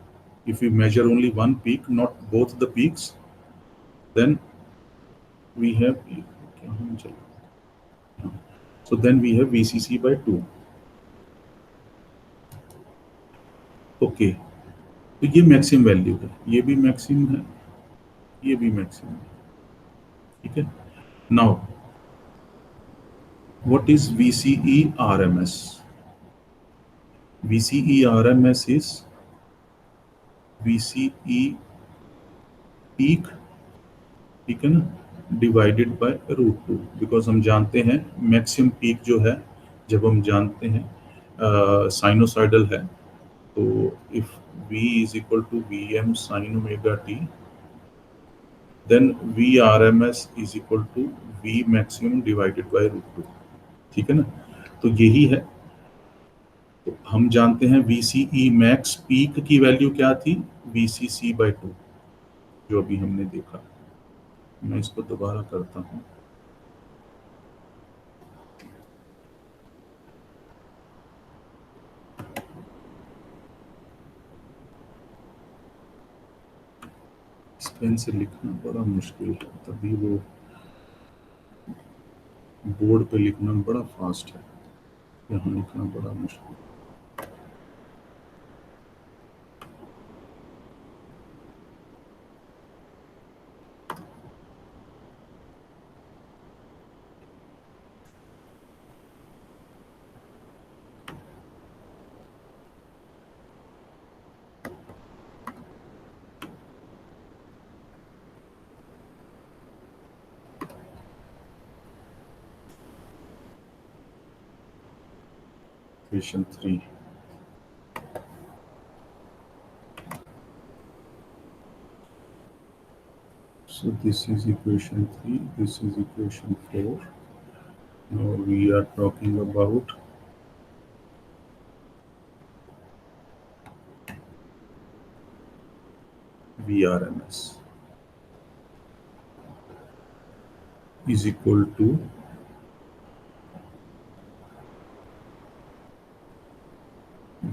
If we measure only one peak, not both the peaks, then we have, so then we have VCC/2। Okay, तो ये maximum value है, ये भी मैक्सिमम है, ये भी मैक्सिमम है, ठीक है। Now what is VCE RMS? VCE RMS is VCE peak, ठीक है ना, डिवाइडेड बाय √2, बिकॉज हम जानते हैं मैक्सिमम पीक जो है, जब हम जानते हैं साइनोसाइडल है, तो if V is equal to VM sin omega t, then VRMS is equal to V maximum divided by √2, ठीक है ना। तो यही है। तो हम जानते हैं VCE मैक्स पीक की वैल्यू क्या थी, VCC/2, जो अभी हमने देखा। मैं इसको दोबारा करता हूँ। पेन से लिखना बड़ा मुश्किल है, तभी वो बोर्ड पे लिखना बड़ा फास्ट है, यहाँ लिखना बड़ा मुश्किल। Equation 3, so this is equation 3, this is equation 4. Now we are talking about VRMS is equal to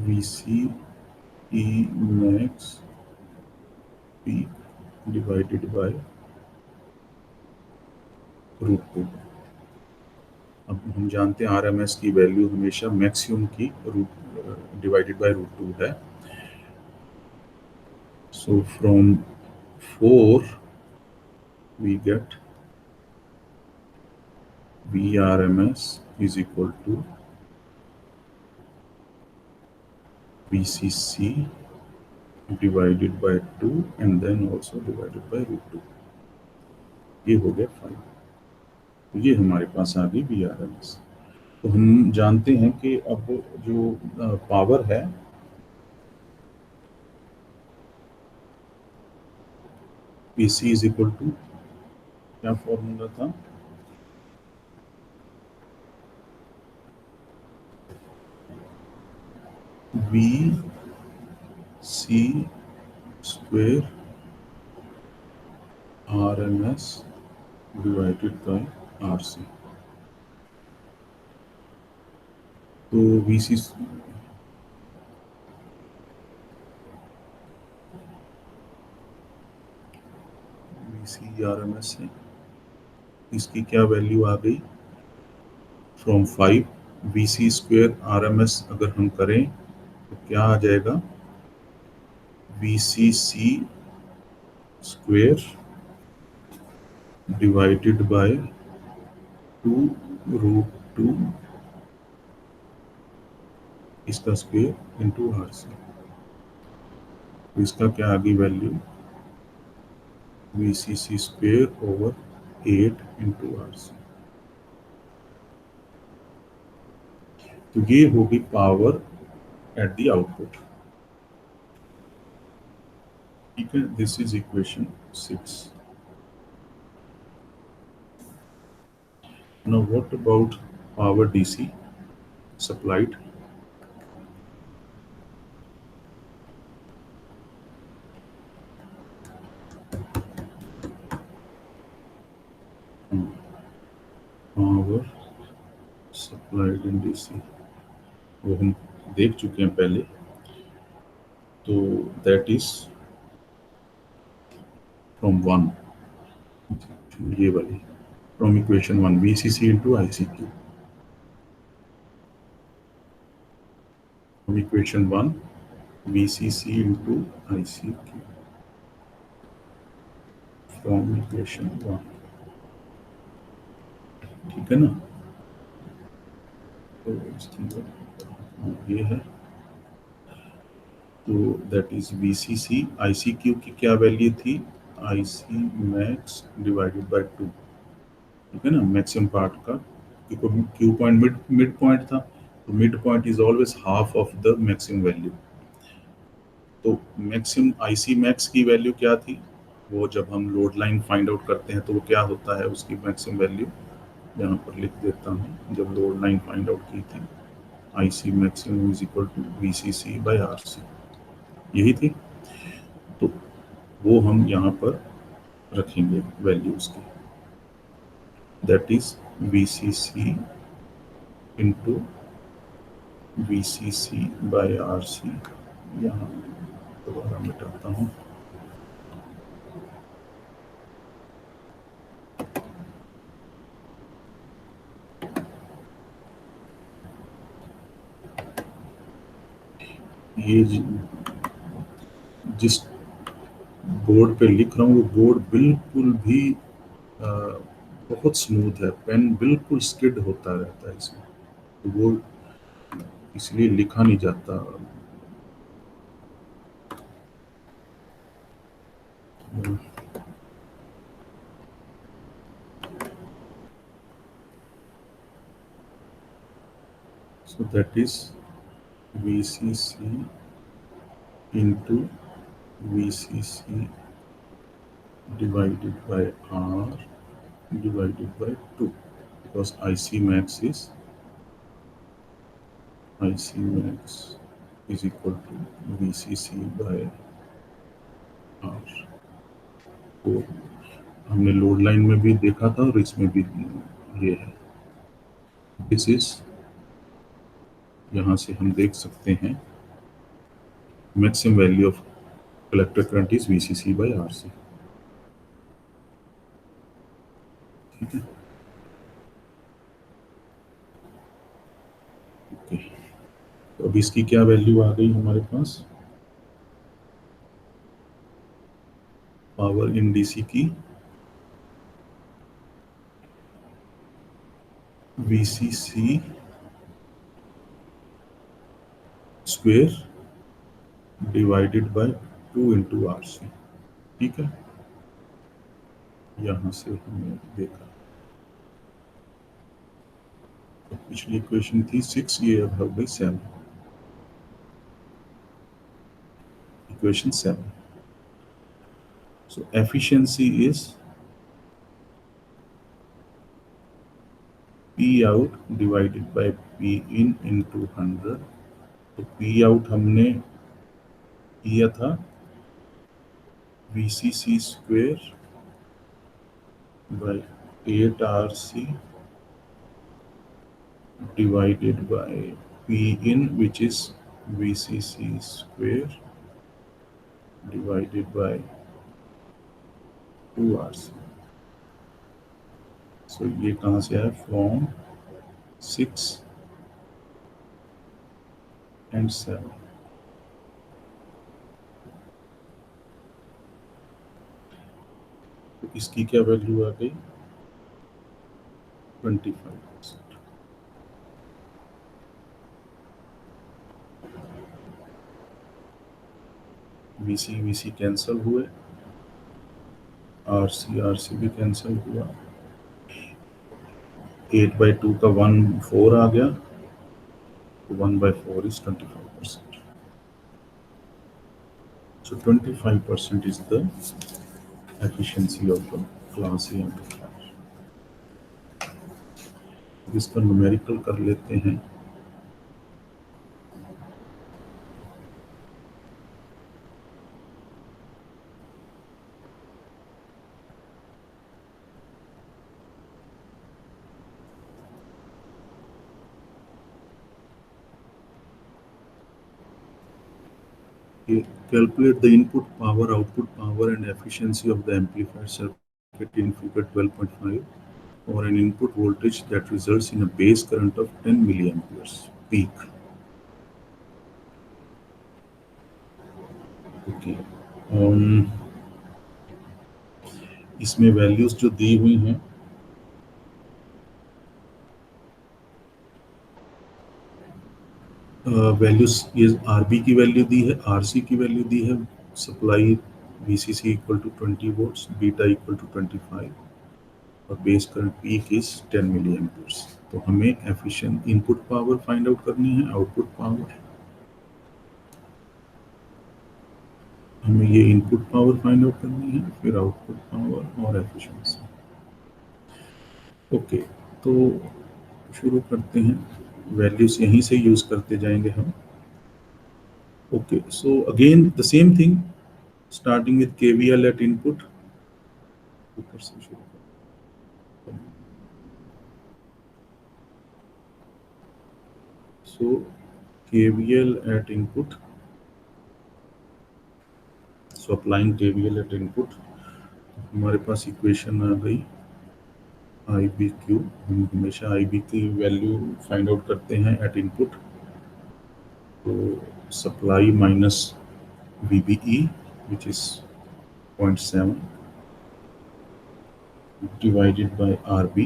VCE max peak divided by √2। अब हम जानते हैं RMS की वैल्यू हमेशा मैक्सिमम की रूट डिवाइडेड बाय √2 है। So from 4 we get VRMS is equal to VCC divided by 2 and then also divided by √2। ये हो गया 5। तो ये हमारे पास आ गई VRMS। तो हम जानते हैं कि अब जो पावर है PC इज इक्वल टू, क्या फॉर्मूला था, VC square RMS divided by RC। तो VC RMS है, इसकी क्या वैल्यू आ गई, फ्रॉम 5 VC स्क्वायर RMS अगर हम करें तो क्या आ जाएगा, VCC स्क्वायर डिवाइडेड बाय 2√2 इसका स्क्वायर इंटू RC। तो इसका क्या आ गई value, VCC square over 8 into RC। तो ये होगी पावर एट द आउटपुट। ठीक है, this is equation 6। Now what about power DC supplied. Power supplied in DC वो हम देख चुके हैं पहले। तो दैट इज फ्रॉम 1, ये वाली from equation 1 VCC into ICQ। From equation 1 VCC into ICQ from equation 1। ठीक है ना, तो ये है। तो दैट इज VCC, ICQ की क्या वैल्यू थी, IC मैक्स डिवाइडेड बाय 2। ठीक है ना, मैक्सिमम पार्ट का, क्योंकि क्यू पॉइंट मिड पॉइंट था, तो mid point is always half of the maximum value. तो मैक्सिमम IC मैक्स की वैल्यू क्या थी, वो जब हम लोड लाइन फाइंड आउट करते हैं तो वो क्या होता है, उसकी मैक्सिमम वैल्यू यहाँ पर लिख देता हूँ। जब लोड लाइन फाइंड आउट की थी, IC maximum is equal to VCC by RC, यही थी। तो वो हम यहाँ पर रखेंगे वैल्यूज की, that is VCC into VCC by RC। यहाँ दोबारा मिटाता हूँ, ये जिस बोर्ड पे लिख रहा हूँ वो बोर्ड बिल्कुल भी बहुत स्मूथ है, पेन बिल्कुल स्किड होता रहता है इसमें, तो वो इसलिए लिखा नहीं जाता। So that is VCC into VCC divided by R divided by 2, because IC max is equal to VCC by R। तो हमने लोड लाइन में भी देखा था और इसमें भी ये है। दिस इज, यहाँ से हम देख सकते हैं maximum value of collector current is VCC by RC। ठीक है, ओके। तो अब इसकी क्या वैल्यू आ गई हमारे पास, पावर इन DC की VCC square divided by 2 into RC। ठीक है, यहाँ से हमने देखा तो पिछली इक्वेशन थी 6, ये अब हो गई 7, equation 7। So efficiency is P out divided by P in into 100। तो P out हमने किया था VCC square by 8RC divided by P in, which is VCC square divided by 2RC। So ये कहाँ से आया, from 6 and 7। तो इसकी क्या वैल्यू आ गई, 25%। VC कैंसिल हुए, RC भी कैंसिल हुआ, 8/2 का 1/4 आ गया, तो 1/4 is 25%। So 25% is the efficiency of the class A amplifier। इसका न्यूमेरिकल कर लेते हैं। Calculate the input power, output power and efficiency of the amplifier circuit in figure 12.5 or an input voltage that results in a base current of 10 milliamperes peak। Okay, इसमें values जो दी हुई हैं, values ये RB की वैल्यू दी है, RC की वैल्यू दी है, supply VCC equal to 20 volts, beta equal to 25 और base current peak is 10 milliamperes. तो हमें efficient input power find out करनी है, आउटपुट पावर, हमें ये इनपुट पावर फाइंड आउट करनी है, फिर आउटपुट पावर और एफिशिएंसी। ओके, तो शुरू करते हैं, वैल्यूज यहीं से यूज करते जाएंगे हम। Okay, so again the same thing, starting with KVL at input, ऊपर से शुरू करते हैं। So KVL at input, so applying KVL at input, हमारे पास इक्वेशन आ गई IBQ। हम हमेशा IB की वैल्यू फाइंड आउट करते हैं एट इनपुट, तो supply minus VBE which is 0.7 divided by RB।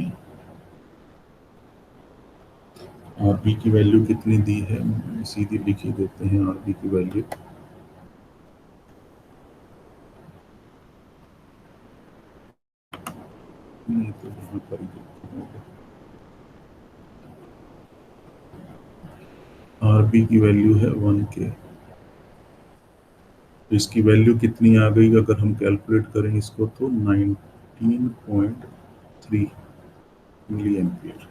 RB की वैल्यू कितनी दी है, सीधी लिख ही देते हैं RB की वैल्यू, नहीं तो यहाँ पर ही RB की वैल्यू है 1K। इसकी वैल्यू कितनी आ गई अगर हम कैलकुलेट करें इसको, तो 19.3 milliampere.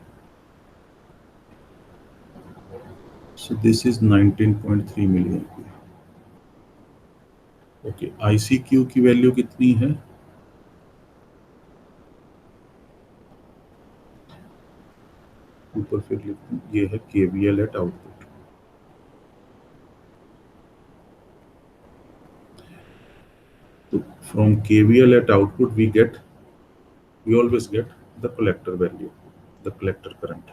So this is 19.3 milliampere. Okay, ICQ की वैल्यू कितनी है, ये है KVL एट आउटपुट। तो from KVL at output we always get the collector value, the collector current।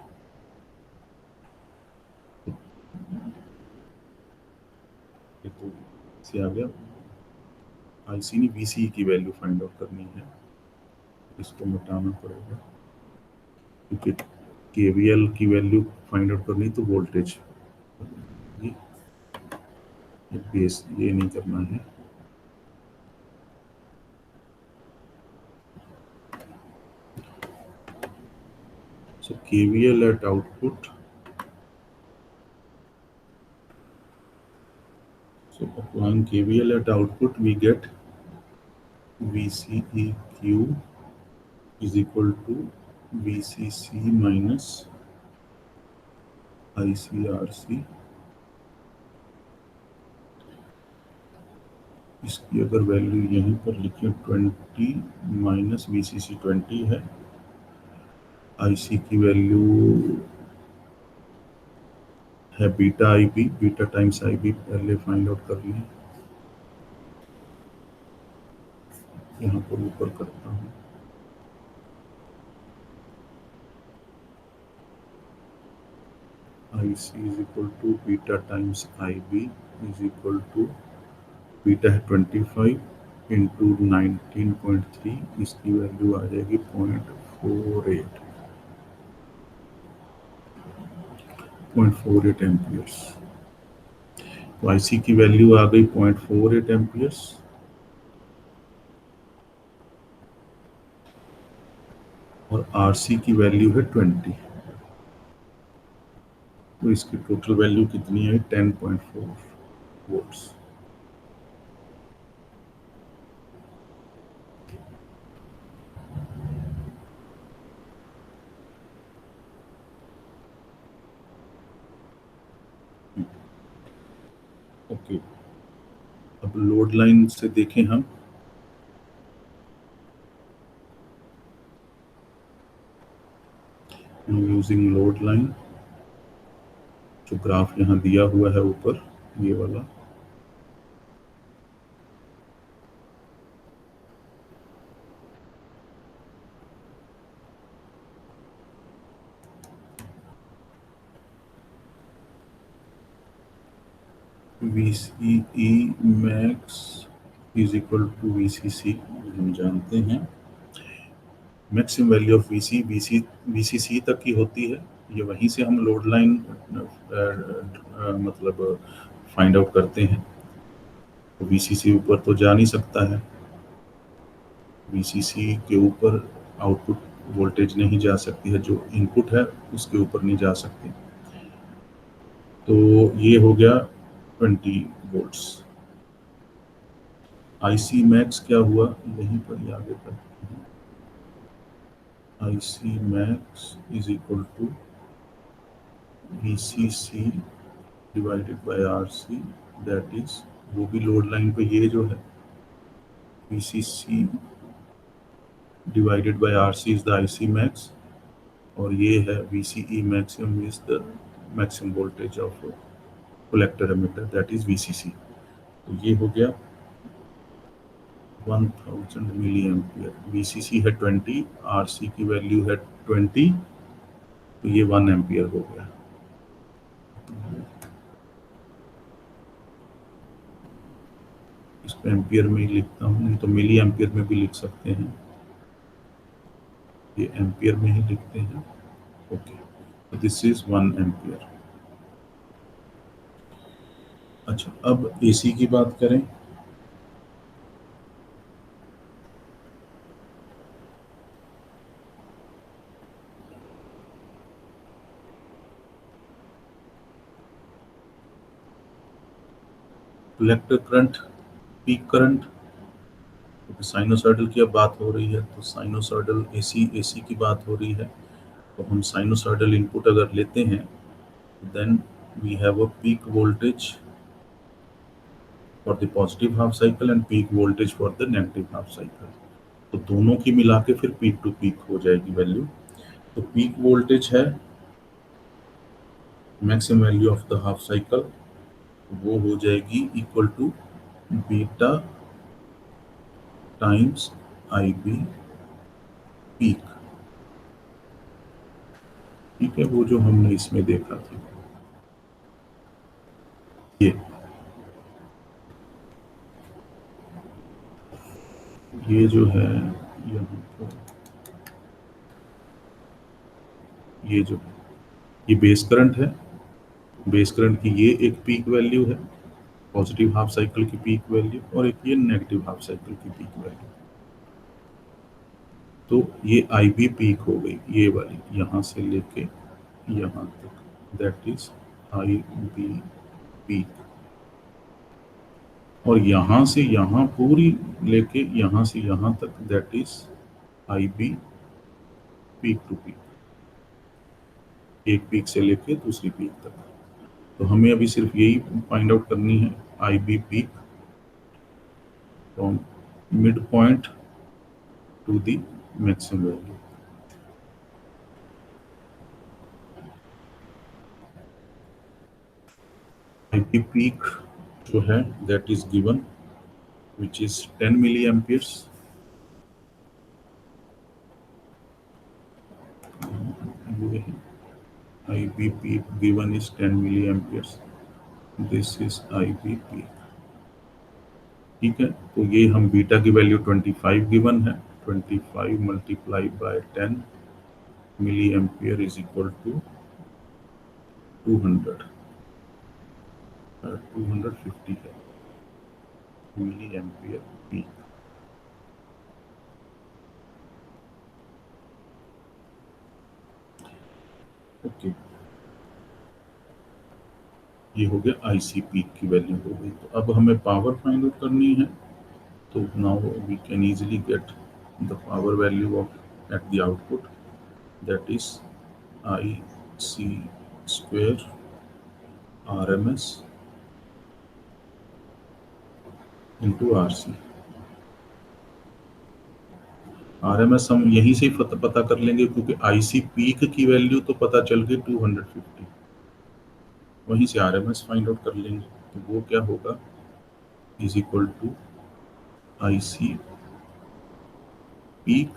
ये तो से आ गया। IC नहीं, VCE की वैल्यू फाइंड आउट करनी है, इसको मिटाना पड़ेगा क्योंकि KVL की वैल्यू फाइंड आउट करनी तो वोल्टेज, ये बेस ये नहीं करना है। So KVL at output, so applying KVL at output we get VCEQ is equal to VCC minus ICRC। इसकी अगर वैल्यू यहीं पर लिखें 20 माइनस VCC 20 है, IC की वैल्यू है beta IB, beta times IB पहले फाइंड आउट कर लें। यहाँ पर ऊपर करता हूँ, IC is equal to beta times IB is equal to beta है 25 इंटू 19.3, इसकी वैल्यू आ जाएगी 0.48 एम्पियर्स। तो IC की वैल्यू आ गई 0.48 एम्पियर्स और RC की वैल्यू है 20। तो इसकी टोटल वैल्यू कितनी है? 10.4 वोल्ट्स। ओके, अब लोड लाइन से देखें हम। यूजिंग लोड लाइन, जो ग्राफ यहाँ दिया हुआ है ऊपर ये वाला, VCE max is equal to VCC, हम जानते हैं मैक्सिमम वैल्यू ऑफ VCC तक की होती है। ये वहीं से हम लोड लाइन मतलब फाइंड आउट करते हैं। तो VCC ऊपर तो जा नहीं सकता है, VCC के ऊपर आउटपुट वोल्टेज नहीं जा सकती है, जो इनपुट है उसके ऊपर नहीं जा सकती। तो ये हो गया 20 वोल्ट्स। IC मैक्स क्या हुआ, यहीं पर ही आगे पर IC max is equal to VCC divided by RC, that is, वो भी लोड लाइन पे ये जो है VCC divided by RC is the IC max, और ये है VCE maximum is the maximum voltage of collector emitter, that is VCC। तो ये हो गया 1000 मिली एम्पियर। VCC है 20, RC की वैल्यू है 20, तो ये 1 एम्पियर हो गया। इसको एम्पियर में ही लिखता हूँ, नहीं तो मिली एम्पियर में भी लिख सकते हैं, ये एम्पियर में ही लिखते हैं। ओके, तो दिस इज 1 एम्पियर। अच्छा, अब AC की बात करें। Collector current, peak current, sinusoidal की अब बात हो रही है, तो साइनोसॉइडल AC की बात हो रही है, तो हम साइनोसॉइडल इनपुट अगर लेते हैं, then we have a peak voltage for the positive half cycle and peak voltage for the negative half cycle. तो दोनों की मिला के फिर पीक टू पीक हो जाएगी वैल्यू। तो पीक वोल्टेज है maximum value of the half cycle वो हो जाएगी equal to beta times I B peak. ठीक है, वो जो हमने इसमें देखा था ये जो है यहाँ पर, ये जो ये बेस करंट है, बेस करंट की ये एक पीक वैल्यू है, पॉजिटिव हाफ साइकिल की पीक वैल्यू, और एक ये नेगेटिव हाफ साइकिल की पीक वैल्यू। तो ये आई बी पीक हो गई, ये वाली यहाँ से लेके यहाँ तक, that is I B peak. और यहाँ से यहाँ पूरी लेके यहाँ से यहाँ तक, that is I B peak to peak, एक पीक से लेके दूसरी पीक तक। तो हमें अभी सिर्फ यही फाइंड आउट करनी है, I B peak from mid point to the maximum value. I B peak जो है that is given which is 10 milliamperes. ये है IB peak given is 10 milliamperes. This is IB peak. ठीक है, तो ये हम बीटा की वैल्यू 25 गिवन है, 25 multiply by 10 milliampere is equal to 200, 250 है मिली एम्पियर पीक। ओके, ये हो गया आईसी पीक की वैल्यू हो गई। तो अब हमें पावर फाइंड आउट करनी है, तो now we can easily get the power value of at the output, that is IC square RMS into RC। RMS हम यहीं से ही पता कर लेंगे, क्योंकि IC पीक की वैल्यू तो पता चल गई 250, वहीं से RMS फाइंड आउट कर लेंगे। तो वो क्या होगा, is equal to IC peak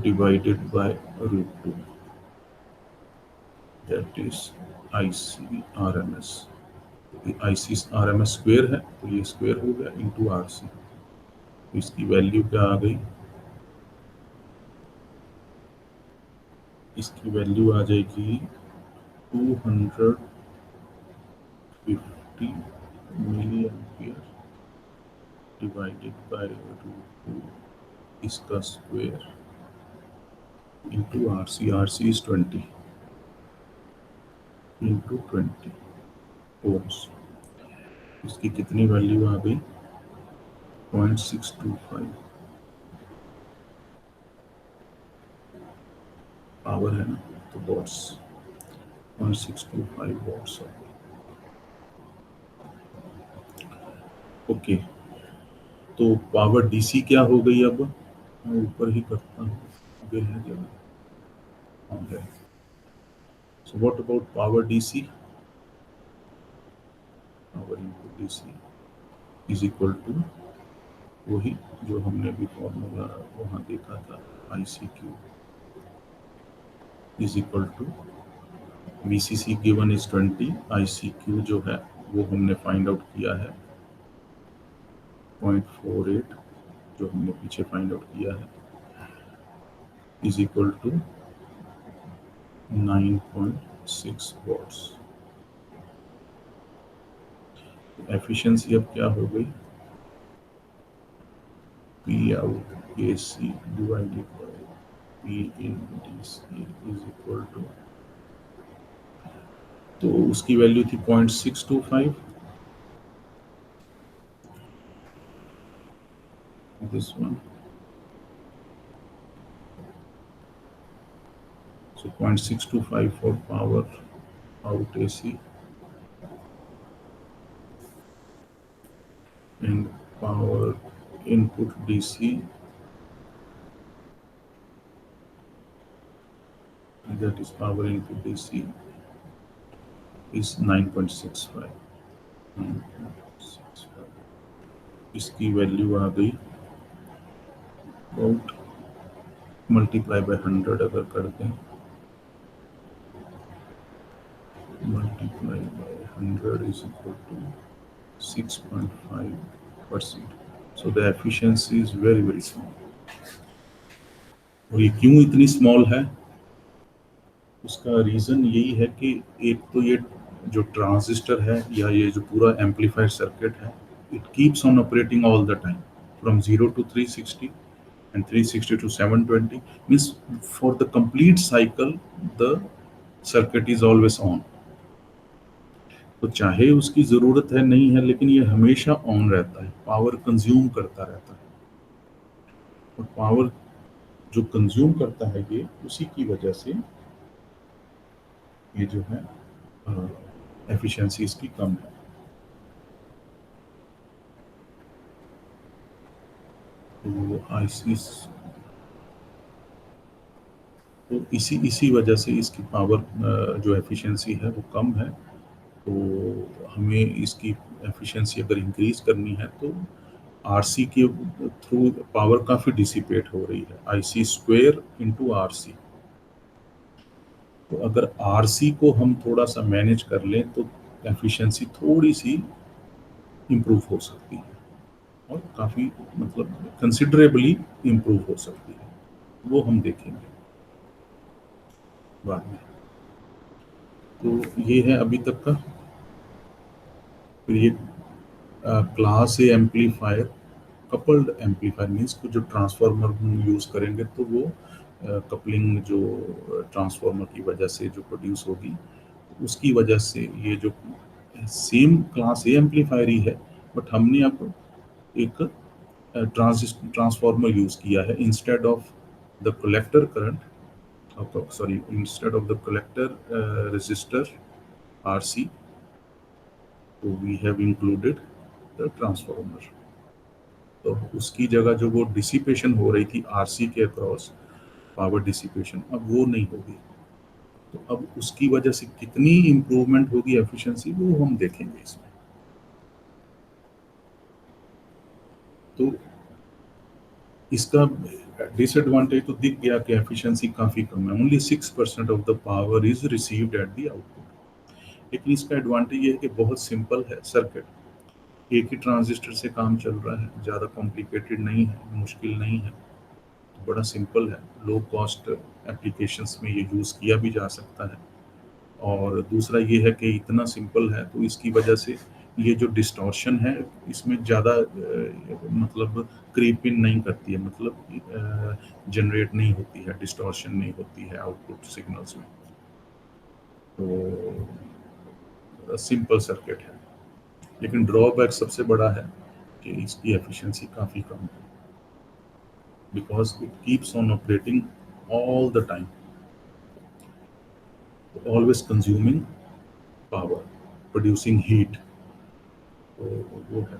divided by √2, that is IC RMS। IC RMS square है, तो ये स्क्वेयर हो गया इंटू RC। तो इसकी वैल्यू क्या आ गई, इसकी वैल्यू आ जाएगी 250 मिली एम्पियर डिवाइडेड बाय √2 इसका square into RC। RC is 20 into 20 ohms. इसकी कितनी वैल्यू आ गई, 0.625 पावर है ना, तो वॉट्स 0.625 वॉट्स। ओके, तो पावर डीसी क्या हो गई, अब मैं ऊपर ही करता हूँ, आगे है जगह। So what about power DC, power into DC is equal to वही जो हमने भी फॉर्मूला वहाँ देखा था, ICQ is equal to VCC given is 20, ICQ जो है वो हमने फाइंड आउट किया है 0.48, जो हमने पीछे फाइंड आउट किया है, is equal to 9.6 watts. Efficiency अब क्या हो गई, P out AC divided by P in DC is equal to, तो उसकी वैल्यू थी 0.625, this one, so 0.625 for power out AC and power input DC, that is power input DC is 9.65। इसकी value आ गई अबाउट, मल्टीप्लाई बाय 100 अगर कर दें, multiply by 100 is equal to 6.5%। So the efficiency is very very small. और ये क्यों इतनी स्मॉल है, उसका रीज़न यही है कि एक तो ये जो ट्रांजिस्टर है या ये जो पूरा एम्पलीफायर सर्किट है, it keeps on operating all the time from 0 to 360 and 360 to 720, means for the complete cycle the circuit is always on। तो चाहे उसकी ज़रूरत है नहीं है, लेकिन ये हमेशा ऑन रहता है, पावर कंज्यूम करता रहता है। और पावर जो कंज्यूम करता है ये, उसी की वजह से ये जो है एफिशिएंसी इसकी कम है। तो आईसी, तो इसी वजह से इसकी पावर जो एफिशिएंसी है वो कम है। तो हमें इसकी एफिशिएंसी अगर इंक्रीज करनी है तो आरसी के थ्रू पावर काफ़ी डिसिपेट हो रही है, आईसी स्क्वायर इंटू आरसी। तो अगर आरसी को हम थोड़ा सा मैनेज कर लें तो एफिशिएंसी थोड़ी सी इम्प्रूव हो सकती है, और काफ़ी मतलब कंसिडरेबली इम्प्रूव हो सकती है। वो हम देखेंगे बाद में। तो ये है अभी तक का। फिर ये class A amplifier, coupled amplifier means कि जो ट्रांसफार्मर हम यूज़ करेंगे तो वो कपलिंग जो ट्रांसफार्मर की वजह से जो प्रोड्यूस होगी, उसकी वजह से ये जो सेम क्लास ए एम्पलीफायर ही है, बट हमने अब एक ट्रांसफार्मर यूज़ किया है instead of the collector current, sorry instead of the collector resistor RC, तो we have included the transformer. तो उसकी जगह जो वो डिसिपेशन हो रही थी आरसी के अक्रॉस, पावर डिसिपेशन, अब वो नहीं होगी। तो अब उसकी वजह से कितनी इम्प्रूवमेंट होगी एफिशिएंसी, वो हम देखेंगे इसमें। तो इसका डिसएडवांटेज तो दिख गया कि एफिशिएंसी काफ़ी कम है, only 6% of the power is received eight the output. लेकिन इसका एडवांटेज ये है कि बहुत सिंपल है सर्किट, एक ही ट्रांजिस्टर से काम चल रहा है, ज़्यादा कॉम्प्लिकेटेड नहीं है, मुश्किल नहीं है, बड़ा सिंपल है। लो कॉस्ट एप्लीकेशंस में ये यूज़ किया भी जा सकता है। और दूसरा ये है कि इतना सिंपल है तो इसकी वजह से ये जो डिस्टॉर्शन है इसमें ज़्यादा मतलब क्रीप इन नहीं करती है, मतलब जनरेट नहीं होती है, डिस्टॉर्शन नहीं होती है आउटपुट सिग्नल्स में। तो सिंपल सर्किट है, लेकिन ड्रॉबैक सबसे बड़ा है कि इसकी एफिशिएंसी काफ़ी कम है, because it keeps on operating all the time, always consuming power, producing heat. तो वो है।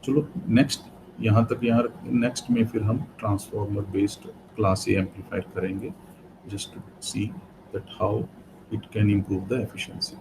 चलो नेक्स्ट, यहाँ तक, यहाँ नेक्स्ट में फिर हम transformer based class A amplifier करेंगे, just to see that how it can improve the efficiency.